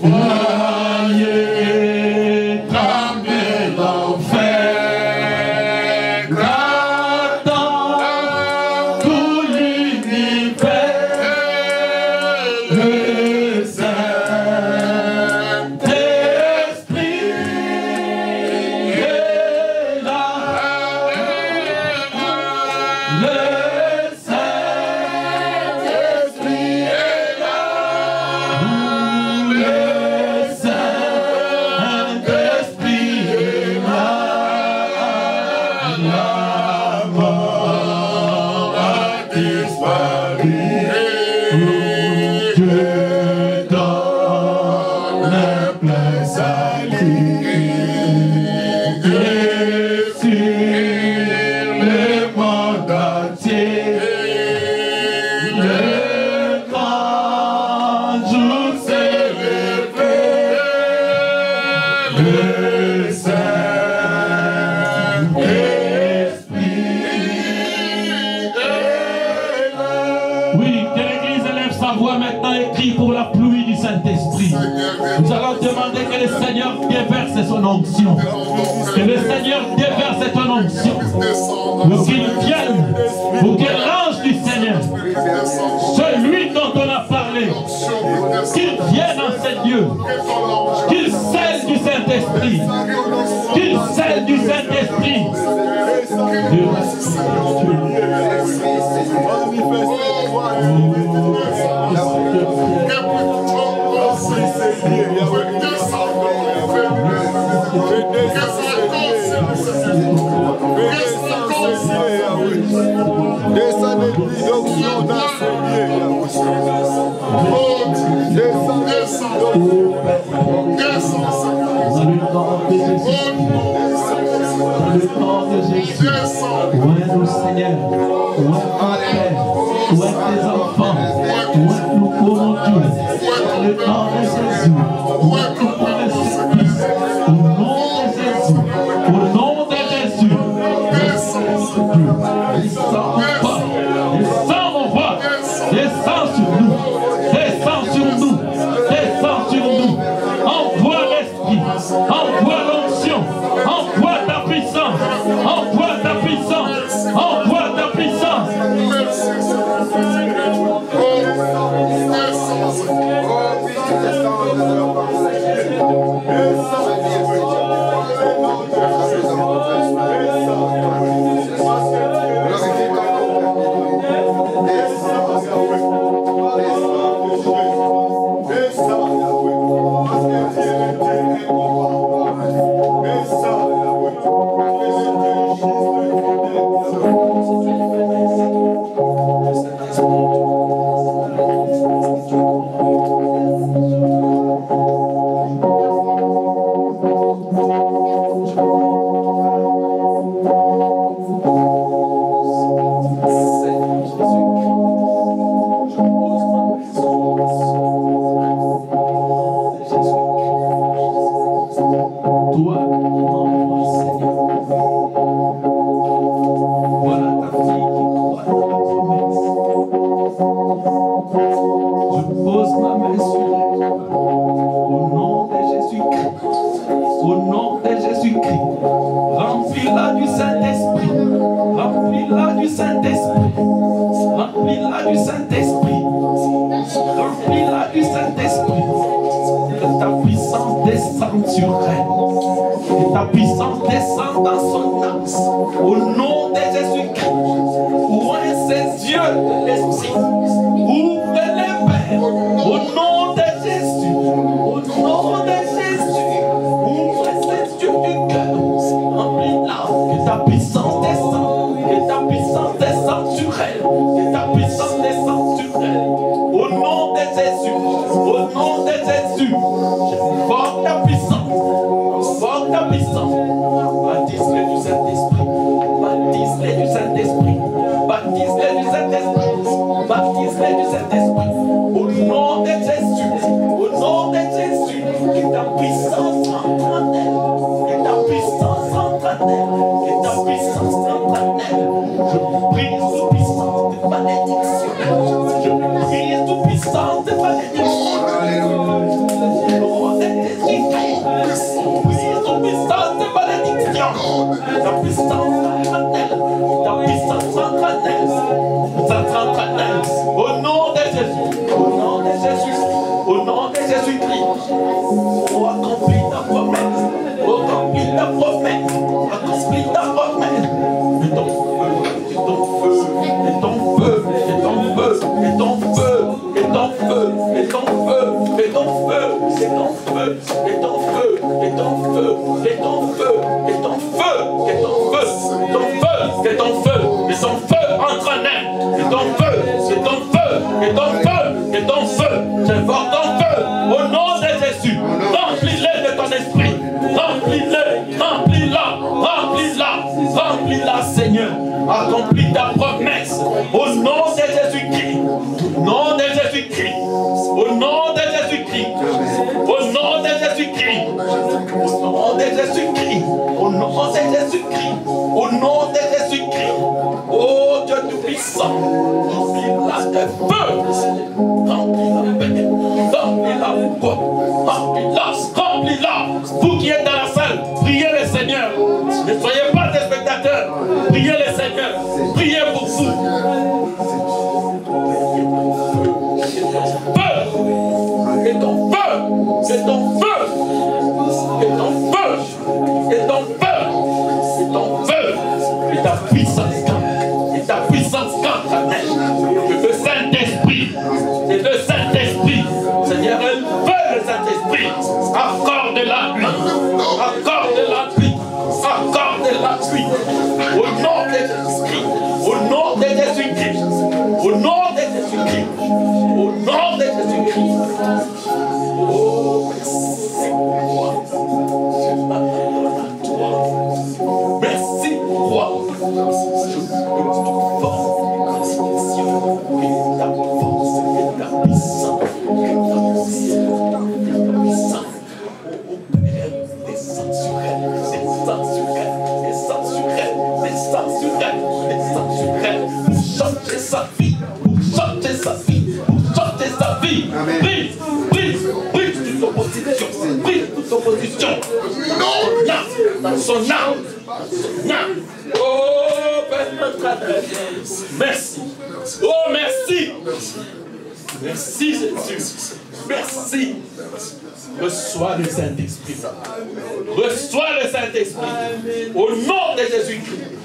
Voyez trembler l'enfer, grattant tout l'univers. Le Saint-Esprit est là. Le Saint-Esprit est là. Le Saint-Esprit est là. La mort a disparu. Dieu donne plein salut. Et sur le monde entier, le grand jour s'est levé. Le Saint-Esprit est là. Oui, que l'Église élève sa voix maintenant et crie pour la pluie du Saint-Esprit. Nous allons demander que le Seigneur déverse son onction. Que le Seigneur déverse son onction. Pour qu'il vienne, pour que l'ange du Seigneur, celui dont on a parlé, qu'il vienne en ces lieux, qu'il scelle du Saint-Esprit, qu'il scelle du Saint-Esprit. Ouvre-nous, Seigneur. Ouvre-nous, Père. Ouvre tes enfants. Ouvre-nous, ô Dieu. Dans le nom de Jésus. Ouvre-nous pour le Saint-Esprit. Au nom de Jésus. Au nom de Jésus. Descends, mon roi. Descends sur nous. Descends sur nous. Descends sur nous. Envoie l'Esprit. Envoie l'onction. Envoie ta puissance. Envoie ta puissance. Envoie ta puissance. Saint-Esprit. Remplis-la du Saint-Esprit. Remplis-la du Saint-Esprit. Que ta puissance descende sur elle. Que ta puissance descende dans son âme. Au nom de Jésus-Christ. Ouvre ses yeux de l'esprit. Ouvre les pères. Au nom de Jésus. Au nom de Jésus. Ouvre ses yeux du cœur. Remplis-la. Que ta puissance descende. Que ta puissance descende sur elle. Que ta puissance descende sur elle. Au nom de Jésus. Au nom de Jésus. Force ta puissance. Force ta puissance. Baptise-les du Saint-Esprit. Baptise-les du Saint-Esprit. Baptise-les du Saint-Esprit. Baptise-les du Saint-Esprit. Au nom de Jésus. Au nom de Jésus. Que ta puissance entre en elle. Que ta puissance entre en elle. Que ta puissance entre en elle. Je prie sous puissance de malédiction. Je prie sous puissance de malédiction. Au nom de Jésus-Christ. Je prie sous puissance de malédiction. Ta puissance entre en elle. Ta puissance entre en elle. Ça entre en elle. Au nom de Jésus. Au nom de Jésus. Au nom de Jésus-Christ. Oh, accomplis ta promesse. Oh, accomplis ta promesse. Accomplis ta promesse. Et ton feu. Et ton feu. Et ton feu. Et ton feu. Et ton feu. Et ton feu. Et ton feu. Et ton feu. Et ton feu. Et ton feu. Et ton feu. Et ton feu. Et ton feu. Ton feu. Et ton feu. Et ton feu entre en elle. Et ton feu. Et ton feu. Et ton feu. Et ton feu. Je vois ton feu. Au nom de Jésus. Remplis-les de ton esprit. Remplis-les. Remplis-la. Remplis-la. Remplis-la, Seigneur. Accomplis ta promesse. Au nom de Jésus-Christ. Au nom de Jésus-Christ. Au nom de Jésus-Christ. Au nom de Jésus-Christ. Au nom de Jésus-Christ. Au nom de Jésus-Christ. Au nom de Jésus-Christ. Oh Dieu Tout-Puissant. Remplis-la de feu. Remplis-la de paix. Remplis-la de quoi? Remplis-la. Remplis-la. Vous qui êtes dans la salle, priez le Seigneur. Ne soyez pas des spectateurs. Priez le Seigneur. Priez pour vous. Feu. Et ton feu. Et ton feu. Et ton feu. Et ton feu. Et ton feu. Et ta puissance. Et ta puissance quand et le Saint-Esprit. Et le Saint-Esprit. Seigneur, elle veut le Saint-Esprit. Accorde la pluie. Accorde la pluie. Accorde la pluie. Au nom de Jésus-Christ. Au nom de Jésus-Christ. Au nom de Jésus-Christ. Au nom de Jésus-Christ. Oh, merci roi. Je m'abandonne à toi. Merci roi. Ta force, ta puissance, ta puissance. Oh Père, descends sur elle, descends sur elle, descends sur elle, descends sur elle, descends sur elle, pour changer sa vie, pour changer sa vie, pour changer sa vie. Brise, brise, brise toute opposition, brise toute opposition. Dans son âme, dans son âme. Oh Père, merci. Oh merci. Merci Jésus. Merci. Reçois le Saint-Esprit. Reçois le Saint-Esprit. Au nom de Jésus-Christ.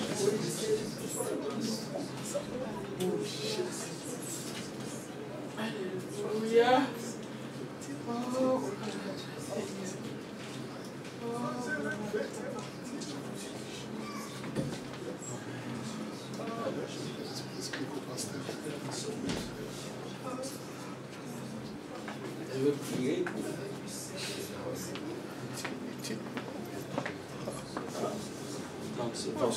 Alléluia. Je veux prier. Non, c'est pas.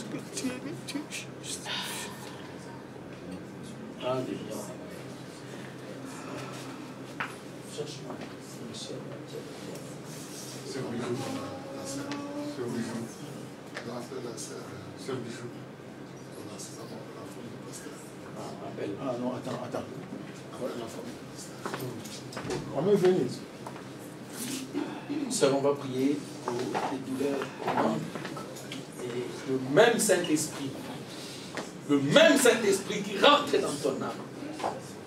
Alléluia. Cherche-moi. C'est bijou. C'est bijou. C'est bijou. Ah non, attends. On va venir. Sœur, on va prier pour les douleurs au ventre. Et le même Saint-Esprit le même Saint-Esprit qui rentre dans ton âme,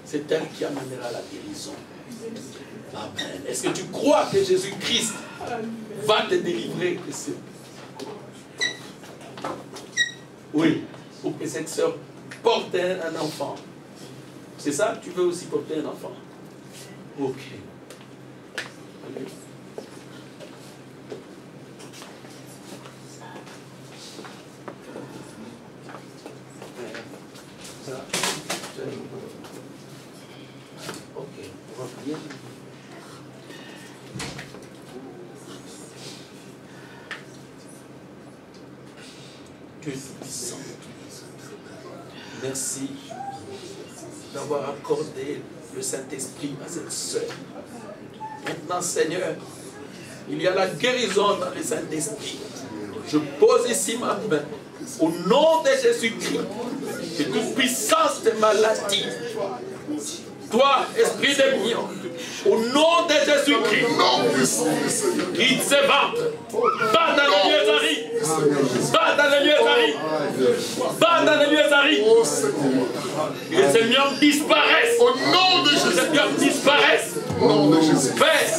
c'est elle qui amènera la guérison. Amen. Est-ce que tu crois que Jésus-Christ va te délivrer de ce... Oui, pour que cette sœur porte un enfant. C'est ça? Tu veux aussi porter un enfant? Ok. Allez. Ok, on va prier. Tu es puissant. Merci d'avoir accordé le Saint-Esprit à cette sœur. Maintenant, Seigneur, il y a la guérison dans le Saint-Esprit. Je pose ici ma main au nom de Jésus-Christ, de toute puissance de maladie. Toi, esprit de mien, au nom de Jésus-Christ, il se va. Va dans le lieu d'Ari. Va dans le lieu d'Ari. Va dans le lieu d'Ari. Que ces miens disparaissent. Au nom de Jésus. Ces miens disparaissent. Au nom de Jésus. Père,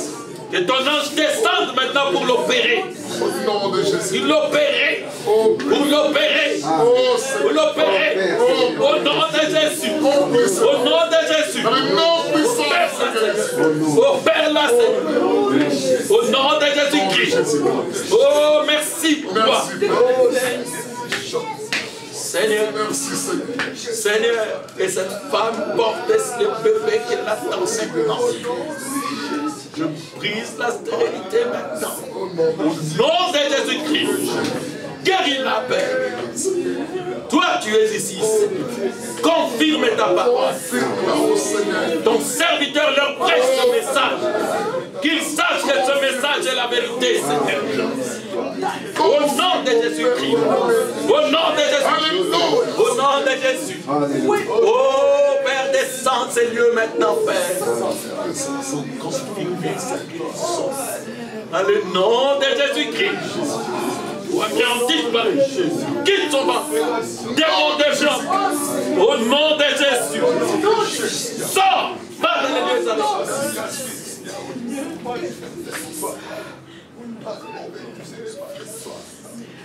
que ton ange descende maintenant pour l'opérer. Au nom de Jésus. Il l'opérer. Pour l'opérer. Pour l'opérer. Au nom de Jésus. Au nom de Jésus. Opère-la, Seigneur. Au nom de Jésus-Christ. Oh, merci pour toi. Seigneur, Seigneur, que cette femme porte ce bébé qu'elle attend maintenant. Je brise la stérilité maintenant. Au nom de Jésus-Christ. Guéris la paix. Toi, tu es ici. Confirme ta parole. Ton serviteur leur prêche ce message. Qu'ils sachent que ce message est la vérité, Seigneur. Au nom de Jésus-Christ. Au nom de Jésus-Christ. Au nom de Jésus. Oh, Père, descends ces lieux maintenant, Père. Pour confirmer sa guérison. Dans le nom de Jésus-Christ. Toi qui en disparu, quitte son ventre, démon de gens, au nom de Jésus. Sors, va dans les lieux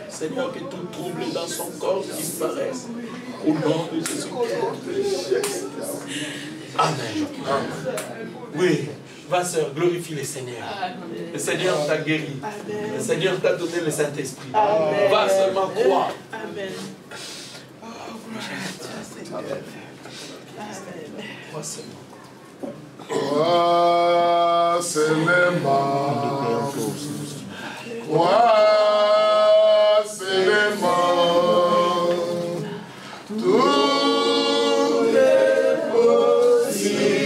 Seigneur, que tout trouble dans son corps disparaisse, au nom de Jésus. Amen. Oui. Va, sœur, glorifie le Seigneur. Le Seigneur t'a guéri. Le Seigneur t'a donné le Saint-Esprit. Va seulement croire. Amen. Crois seulement. Crois seulement. Crois seulement. Tout est possible.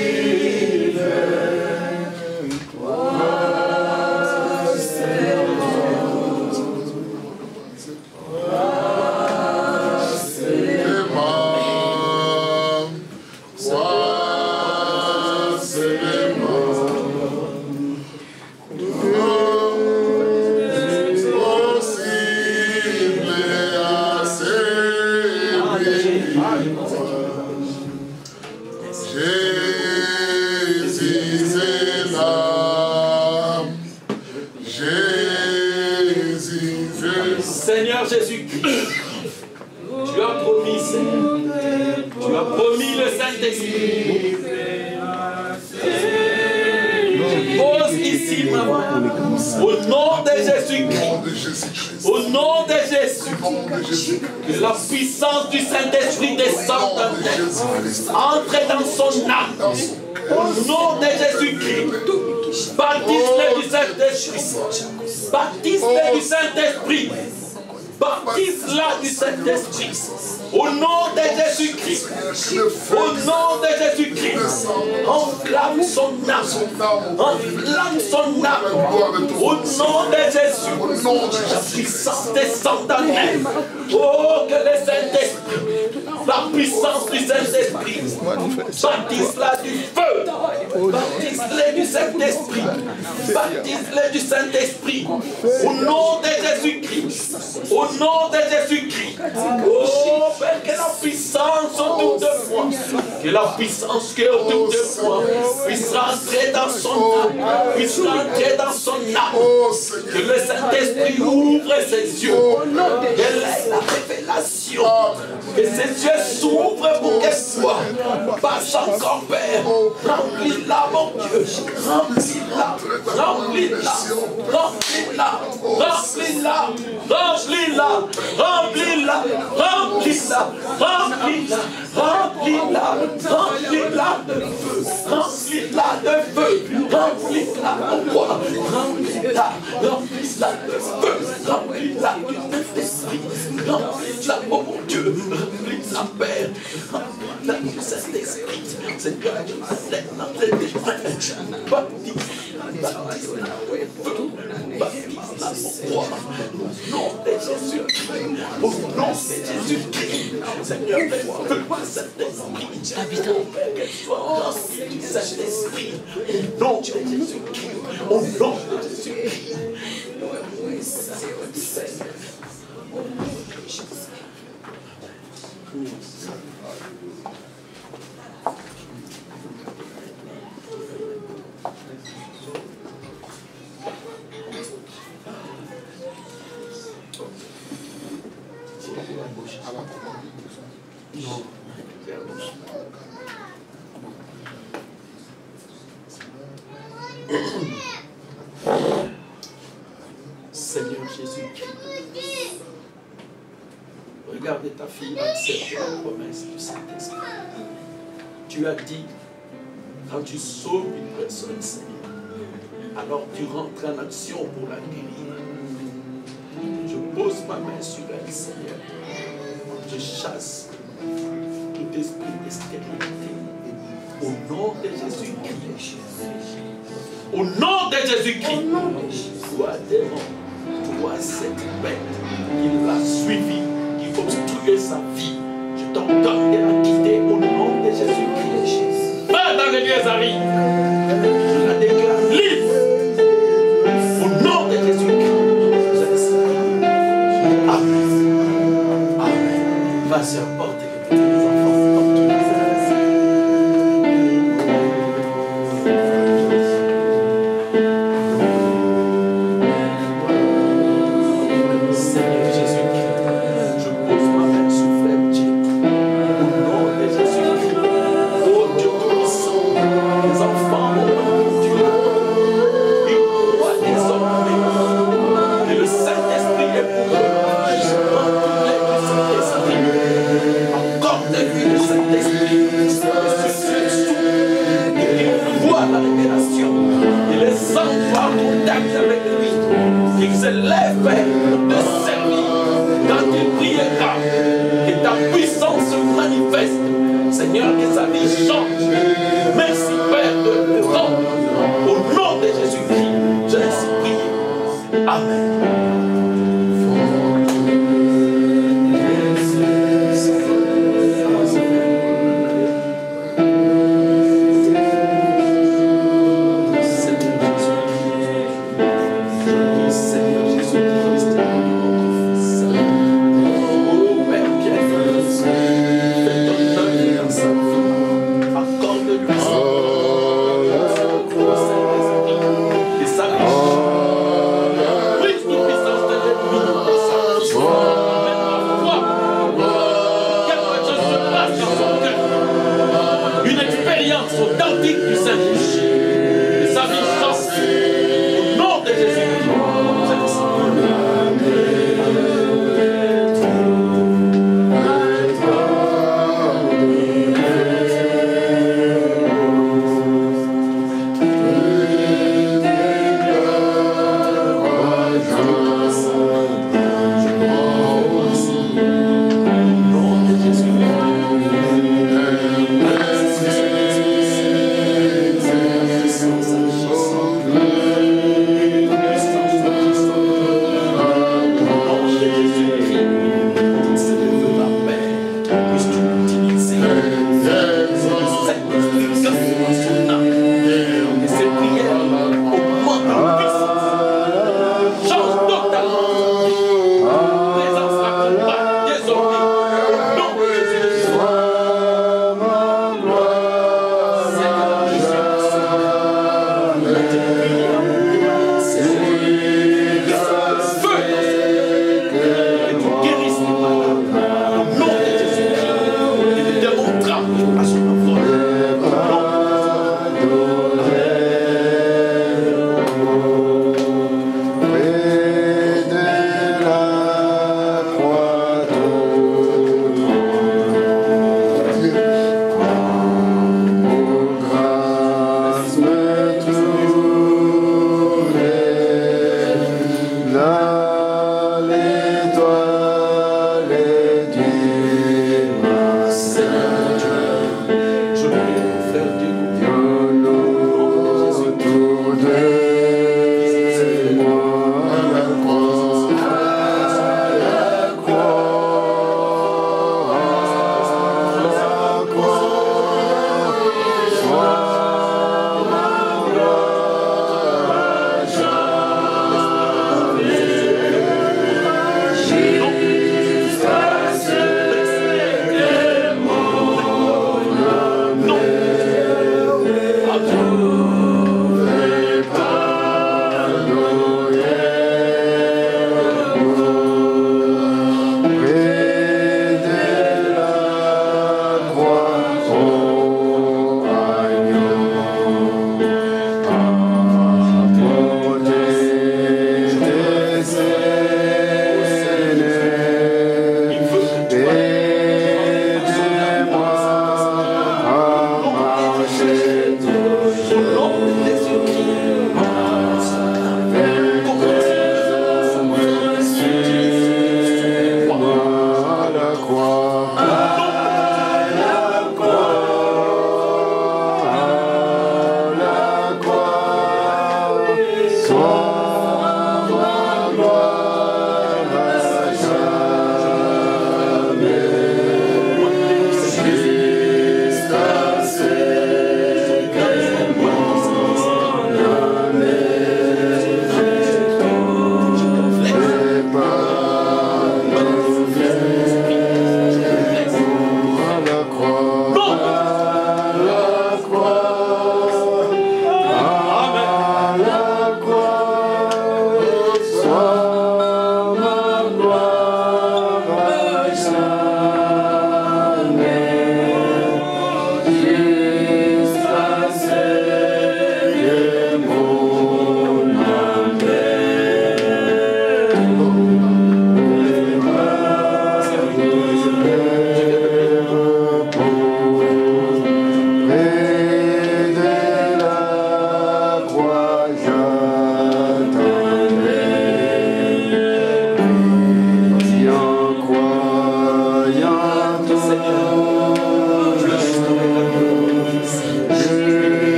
Seigneur Jésus-Christ, tu as promis, Seigneur, tu as promis le Saint-Esprit. Je pose ici ma main, au nom de Jésus-Christ, au nom de Jésus, que la puissance du Saint-Esprit descende en elle, entre dans son âme, au nom de Jésus-Christ, baptise-le du Saint-Esprit, baptise-le du Saint-Esprit. Baptise-la du Saint-Esprit. Au nom de Jésus-Christ. Au nom de Jésus-Christ. Enflamme son âme. Enflamme son âme. Au nom de Jésus. La puissance descend en elle. Oh, que le Saint-Esprit, la puissance du Saint-Esprit, baptise-la du feu. Baptise-la du Saint-Esprit. Baptise-la du Saint-Esprit. Au nom de Jésus-Christ. Au nom de Jésus-Christ. Oh, Oh Père, que la puissance autour de moi, que la puissance qui est autour de moi puisse rentrer dans son âme, puisse rentrer dans son âme. Que le Saint-Esprit ouvre ses yeux, qu'elle ait la révélation, que ses yeux s'ouvrent pour qu'elle soit. Passe encore, Père, remplis-la, mon Dieu, remplis-la, remplis-la, remplis-la, remplis-la, remplis-la, remplis-la, remplis-la, remplis-la, remplis-la, remplis-la de feu, remplis-la de feu, remplis-la, mon roi, remplis-la, remplis-la de feu, remplis-la du Saint-Esprit, remplis-la, oh mon Dieu, remplis-la, Père, remplis-la du Saint-Esprit, Seigneur, baptise-la, baptise-la, mon roi, au nom de Jésus-Christ, au nom de Jésus-Christ, Seigneur, fais-moi cet esprit, qu'elle soit remplie du Saint-Esprit, au nom de Jésus-Christ, au nom de Jésus-Christ. Seigneur Jésus-Christ, regarde ta fille accepter la promesse du Saint-Esprit. Tu as dit, quand tu sauves une personne, Seigneur, alors tu rentres en action pour la guérir. Je pose ma main sur elle, Seigneur. Je chasse tout esprit de stérilité. Au nom de Jésus-Christ. Au nom de Jésus-Christ. Toi, démon, toi, cette bête qui l'a suivi, qui obstruait sa vie, je t'ordonne de la quitter au nom de Jésus-Christ. Va dans l'église, Harry. Je la déclare libre. Au nom de Jésus-Christ. Amen. Amen. Va se porter les enfants.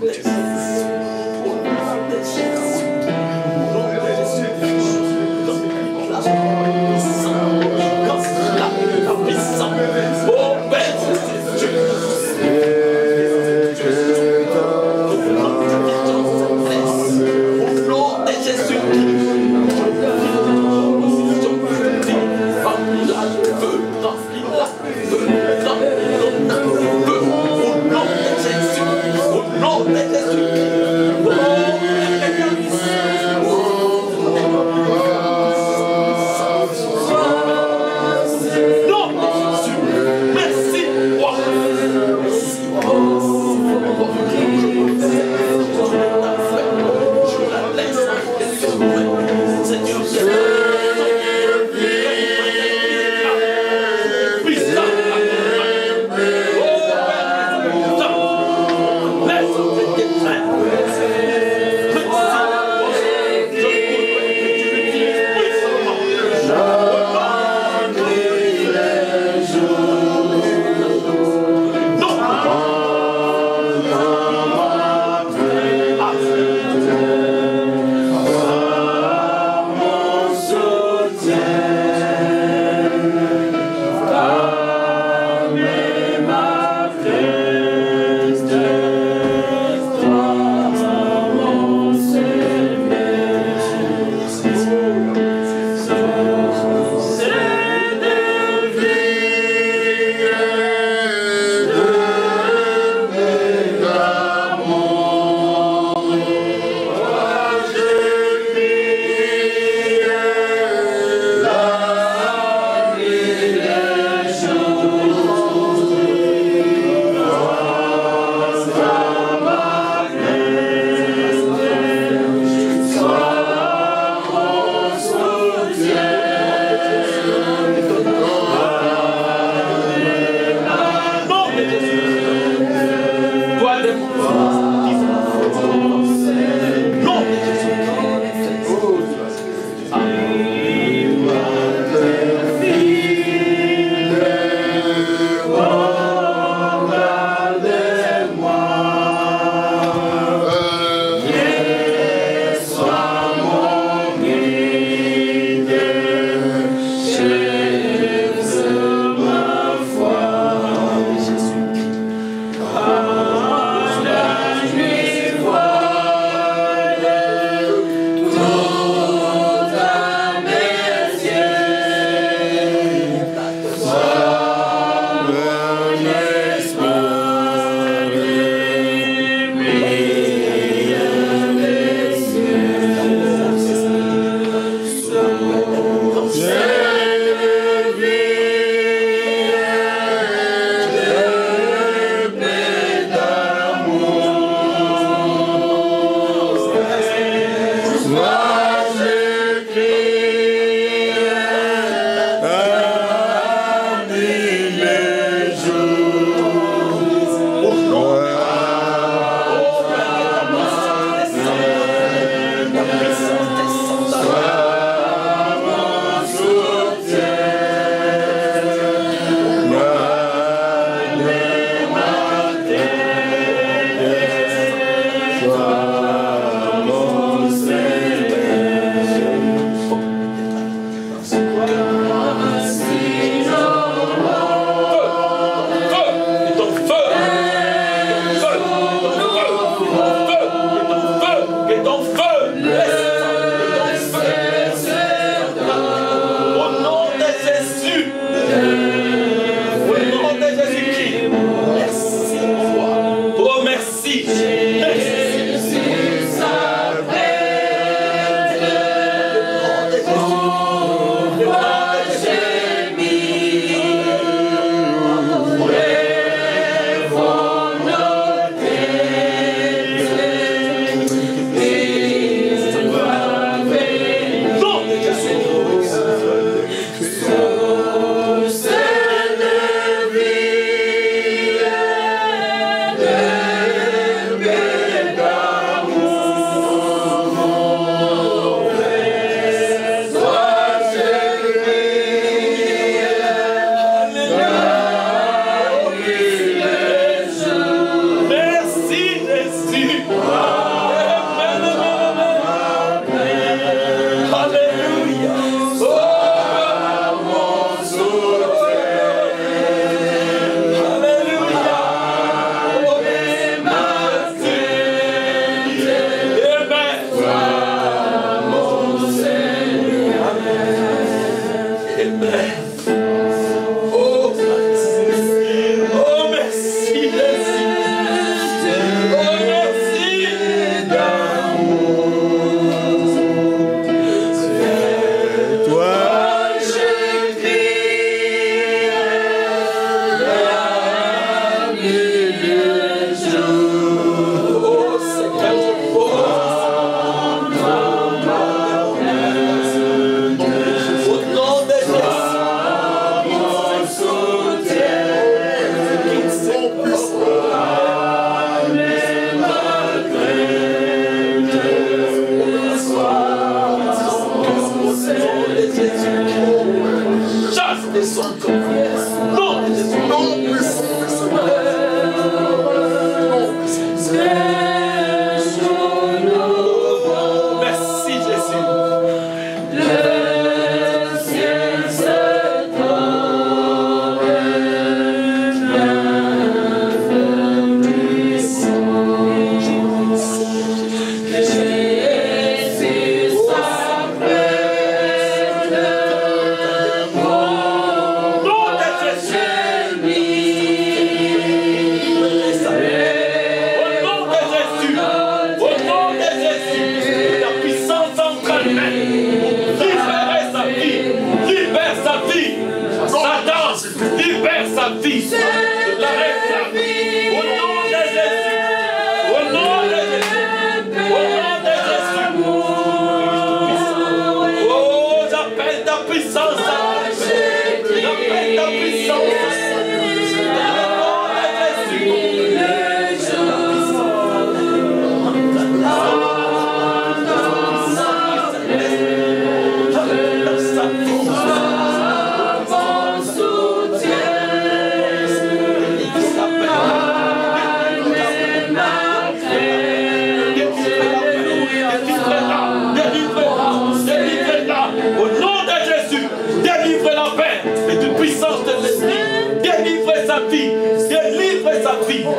Feu,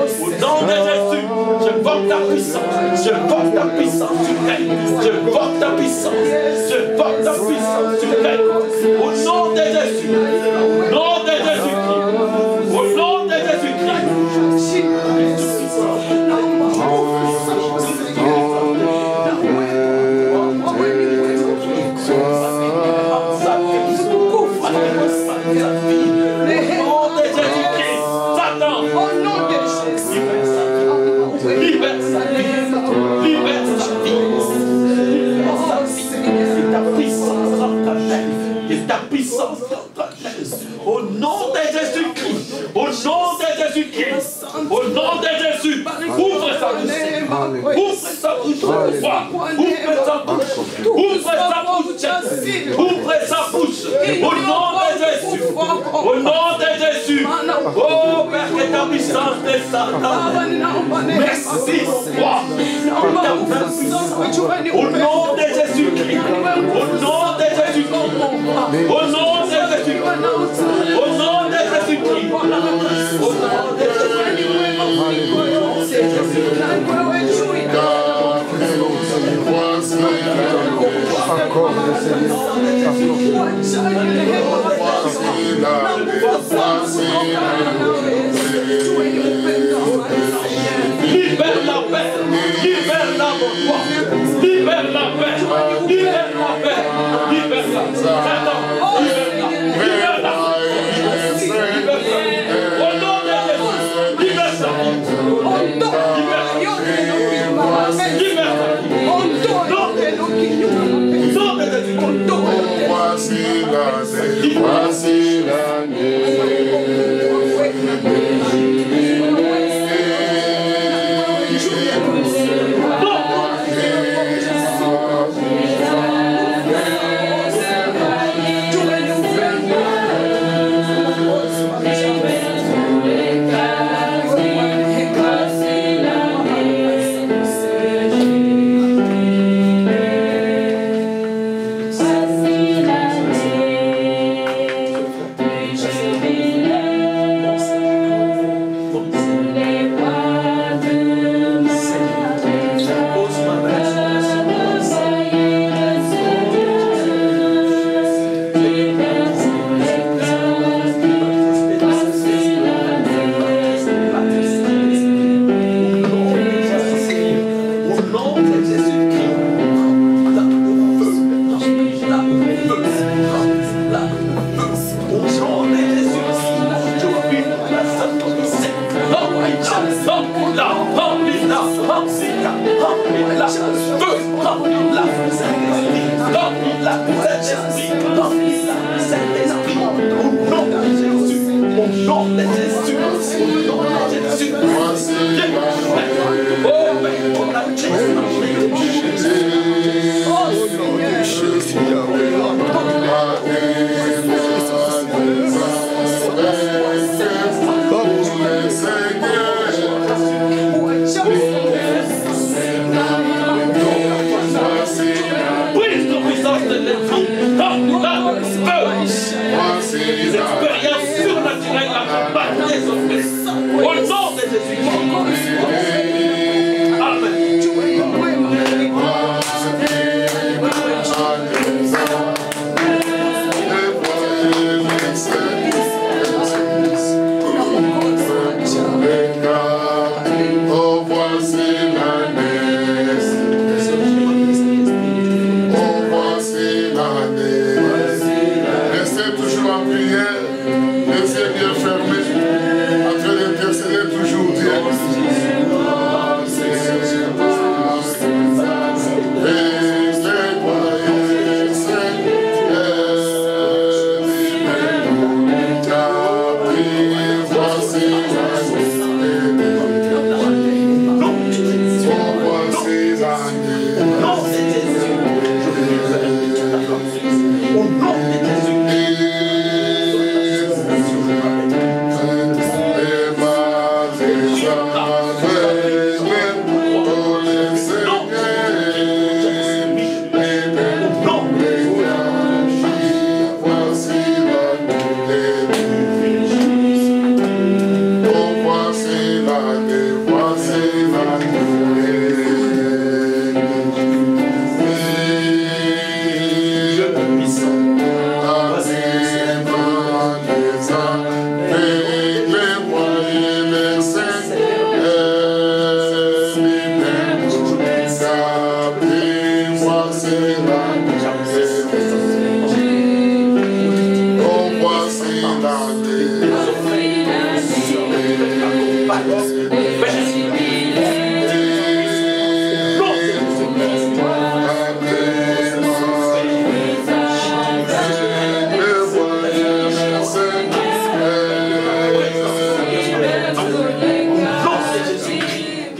Au nom de Jésus, je porte ta puissance. Je porte ta puissance, tu règnes. Je porte ta puissance. Je porte ta puissance, tu règnes. Au nom de Jésus. Au nom de Jésus-Christ. Au nom de Jésus-Christ. Ta puissance au nom de Jésus-Christ, au nom de Jésus-Christ, au nom de Jésus, ouvre sa bouche, ouvre sa bouche, ouvre sa bouche, ouvre sa bouche, ouvre sa bouche, au nom de Jésus, au nom de Jésus. Oh Père, que ta puissance descende. Merci, roi, ta puissance, au nom de Jésus-Christ, au nom de Jésus-Christ. Au nom de Jésus-Christ. Au nom de Jésus-Christ. Au nom de libère la paix, libère la foi, libère la paix, libère la paix, libère la paix. Voici Expérience surnaturelle à combattre les hommes. Au nom de Jésus.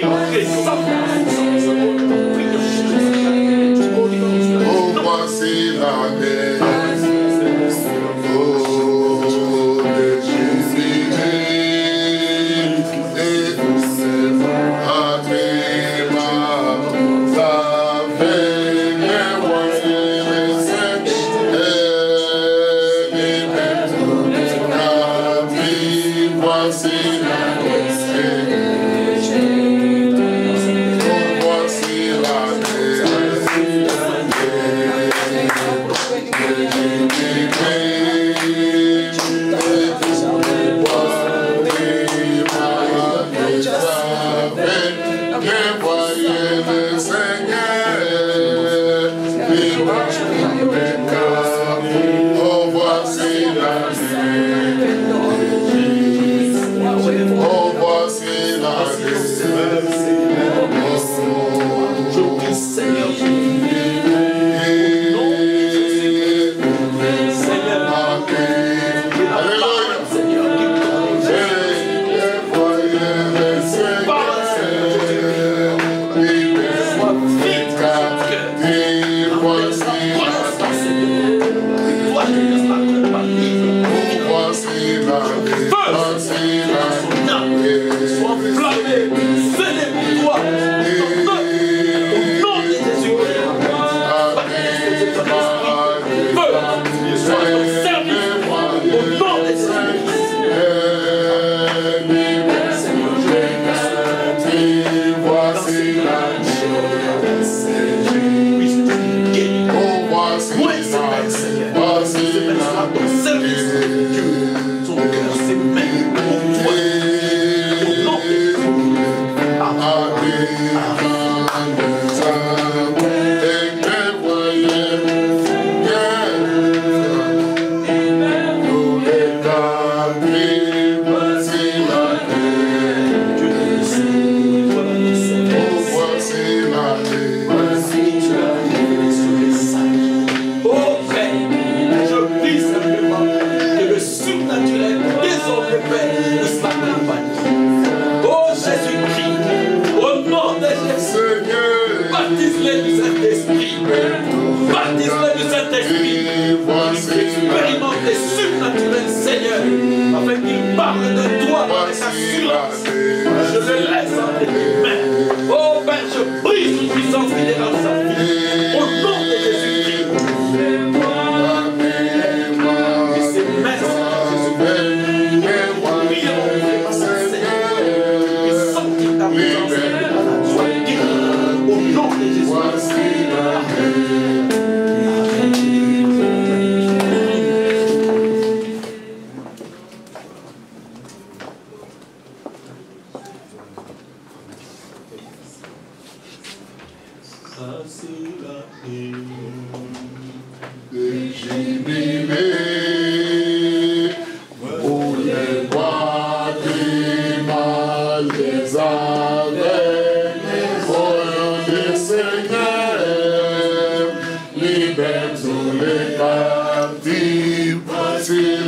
qu'il descende dans la puissance. Prie de Jésus. Oh, voici l'année. Oh, de Jésus. Et c'est à Tréma. Ça fait les voisins, les saints. Et les bêtes. Voici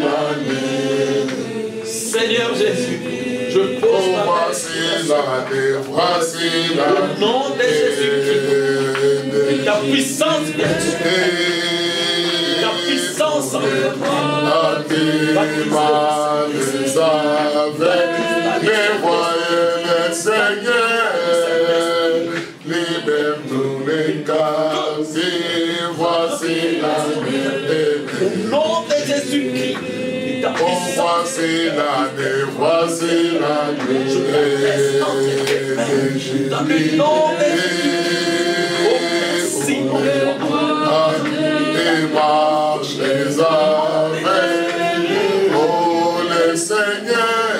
l'année. Seigneur Jésus, je pose ma main. Au nom de Jésus-Christ, ta puissance vient de ta puissance en Libère-nous les captifs, voici la vérité. Au nom de Jésus-Christ, ta puissance. Voici l'année, je la laisse entre tes mains. Dans le nom de Jésus. Oh, merci, mon roi. Démarche les aveugles, oh le Seigneur,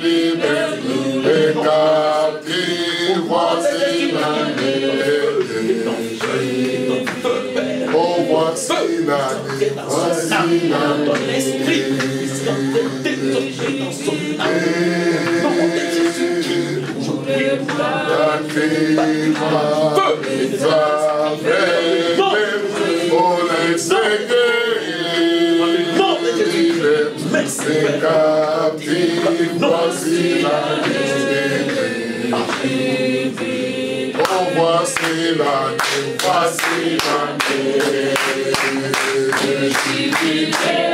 libère-nous les captifs, voici l'année. Oh, voici l'année, voici l'année. Ton esprit, il sera détourné dans son âme. Au nom de Jésus-Christ, je prie pour la oh le Seigneur, merci, les captifs, voici l'année. Oh, voici l'année, voici l'année de jubilé.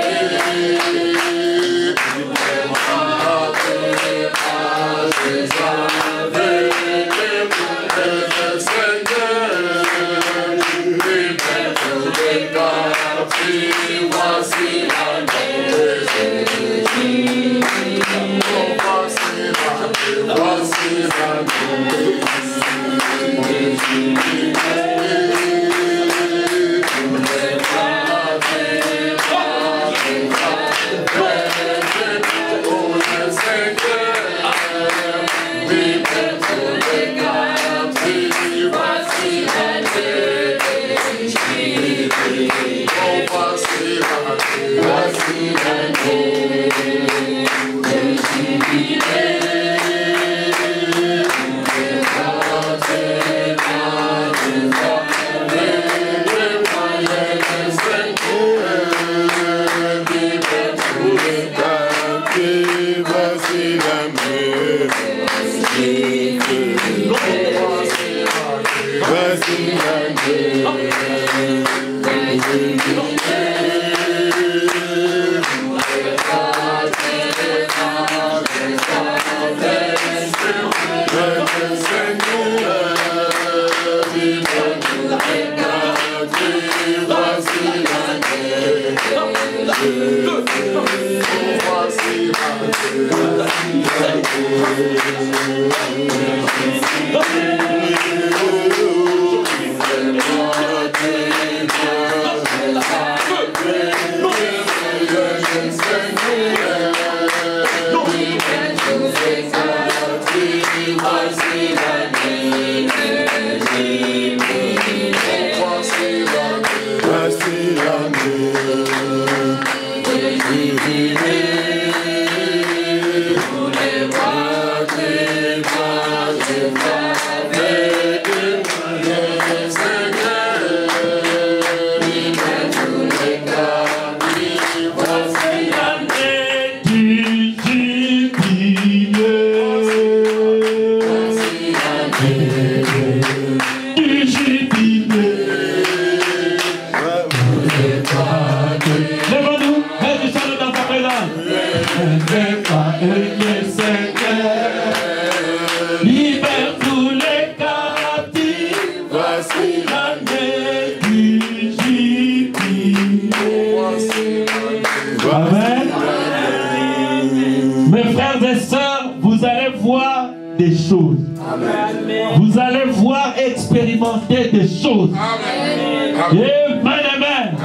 Vous allez voir expérimenter des choses. Amen, amen.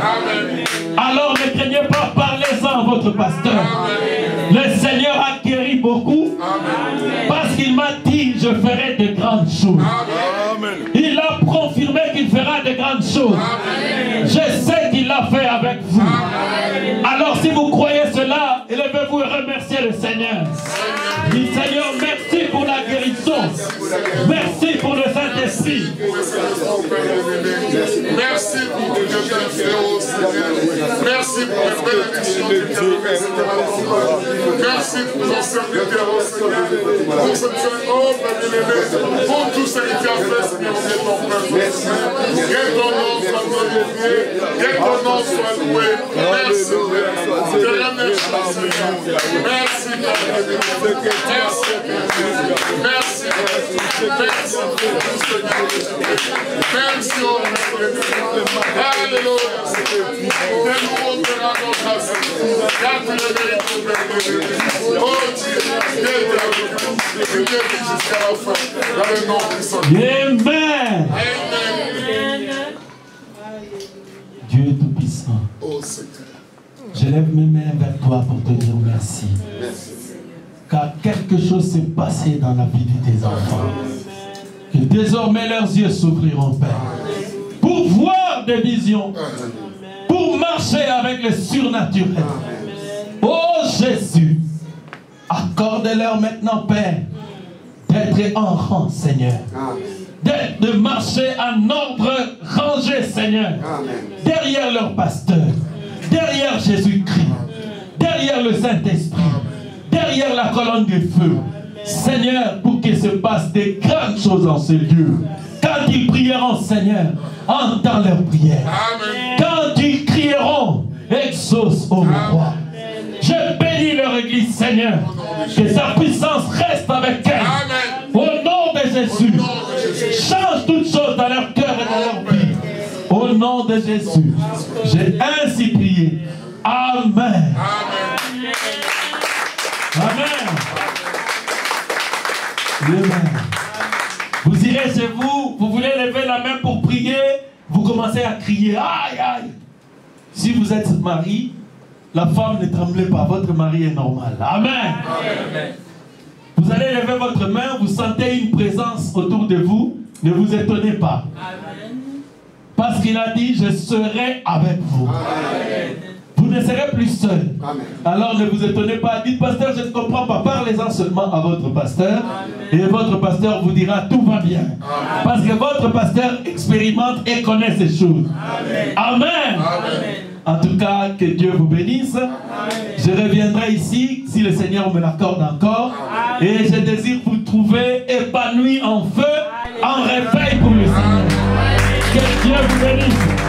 Alors ne craignez pas, parlez-en à votre pasteur. Le Seigneur a guéri beaucoup parce qu'il m'a dit je ferai de grandes choses. Il a confirmé qu'il fera de grandes choses. Je sais qu'il l'a fait avec vous. Alors si vous croyez cela, élevez-vous et remerciez le Seigneur. Dis Seigneur, merci pour la guérison. Merci pour le Saint-Esprit. Merci pour ce que tu as fait au Seigneur. Merci pour les bénédictions que tu as fait. Merci pour ton serviteur au Seigneur. Pour ce pour tout ce que tu as fait, Seigneur, c'est ton peuple. Que ton nom soit glorifié. Que ton nom soit loué. Merci. Je te remercie, Seigneur. Merci, Père. Merci. Merci. Merci. Merci au Père. Alléluia. Que nous montrons notre grâce. Car tu le mérites, Père. Oh Dieu, Dieu jusqu'à la fin. Dans le nom de son Dieu. Amen. Amen. Dieu est tout-puissant. Oh Seigneur. Je lève mes mains vers toi pour te dire merci. Car quelque chose s'est passé dans la vie de tes enfants. Que désormais leurs yeux s'ouvriront, Père. Pour voir des visions. Pour marcher avec le surnaturel. Oh Jésus. Accorde-leur maintenant, Père, d'être en rang, Seigneur. De marcher en ordre rangé, Seigneur. Derrière leur pasteur. Derrière Jésus-Christ. Derrière le Saint-Esprit. Derrière la colonne de feu. Seigneur, pour qu'il se passe des grandes choses en ce lieu. Quand ils prieront, Seigneur, entends leurs prières. Amen. Quand ils crieront, exauce, ô mon roi. Je bénis leur église, Seigneur. Que sa puissance reste avec elle. Amen. Au nom de Jésus. Change toutes choses dans leur cœur et dans leur vie. Au nom de Jésus. J'ai ainsi prié. Amen. Amen. Amen. Vous irez chez vous, vous voulez lever la main pour prier, vous commencez à crier. Aïe, aïe. Si vous êtes mari, la femme ne tremblez pas, votre mari est normal. Amen. Amen. Vous allez lever votre main, vous sentez une présence autour de vous, ne vous étonnez pas. Amen. Parce qu'il a dit, je serai avec vous. Amen. Vous ne serez plus seul. Amen. Alors ne vous étonnez pas, dites pasteur, je ne comprends pas, parlez-en seulement à votre pasteur. Amen. Et votre pasteur vous dira, tout va bien. Amen. Parce que votre pasteur expérimente et connaît ces choses. Amen. Amen. Amen. En tout cas, que Dieu vous bénisse. Amen. Je reviendrai ici, si le Seigneur me l'accorde encore. Amen. Et je désire vous trouver épanoui en feu, en réveil pour le Seigneur. Que Dieu vous bénisse.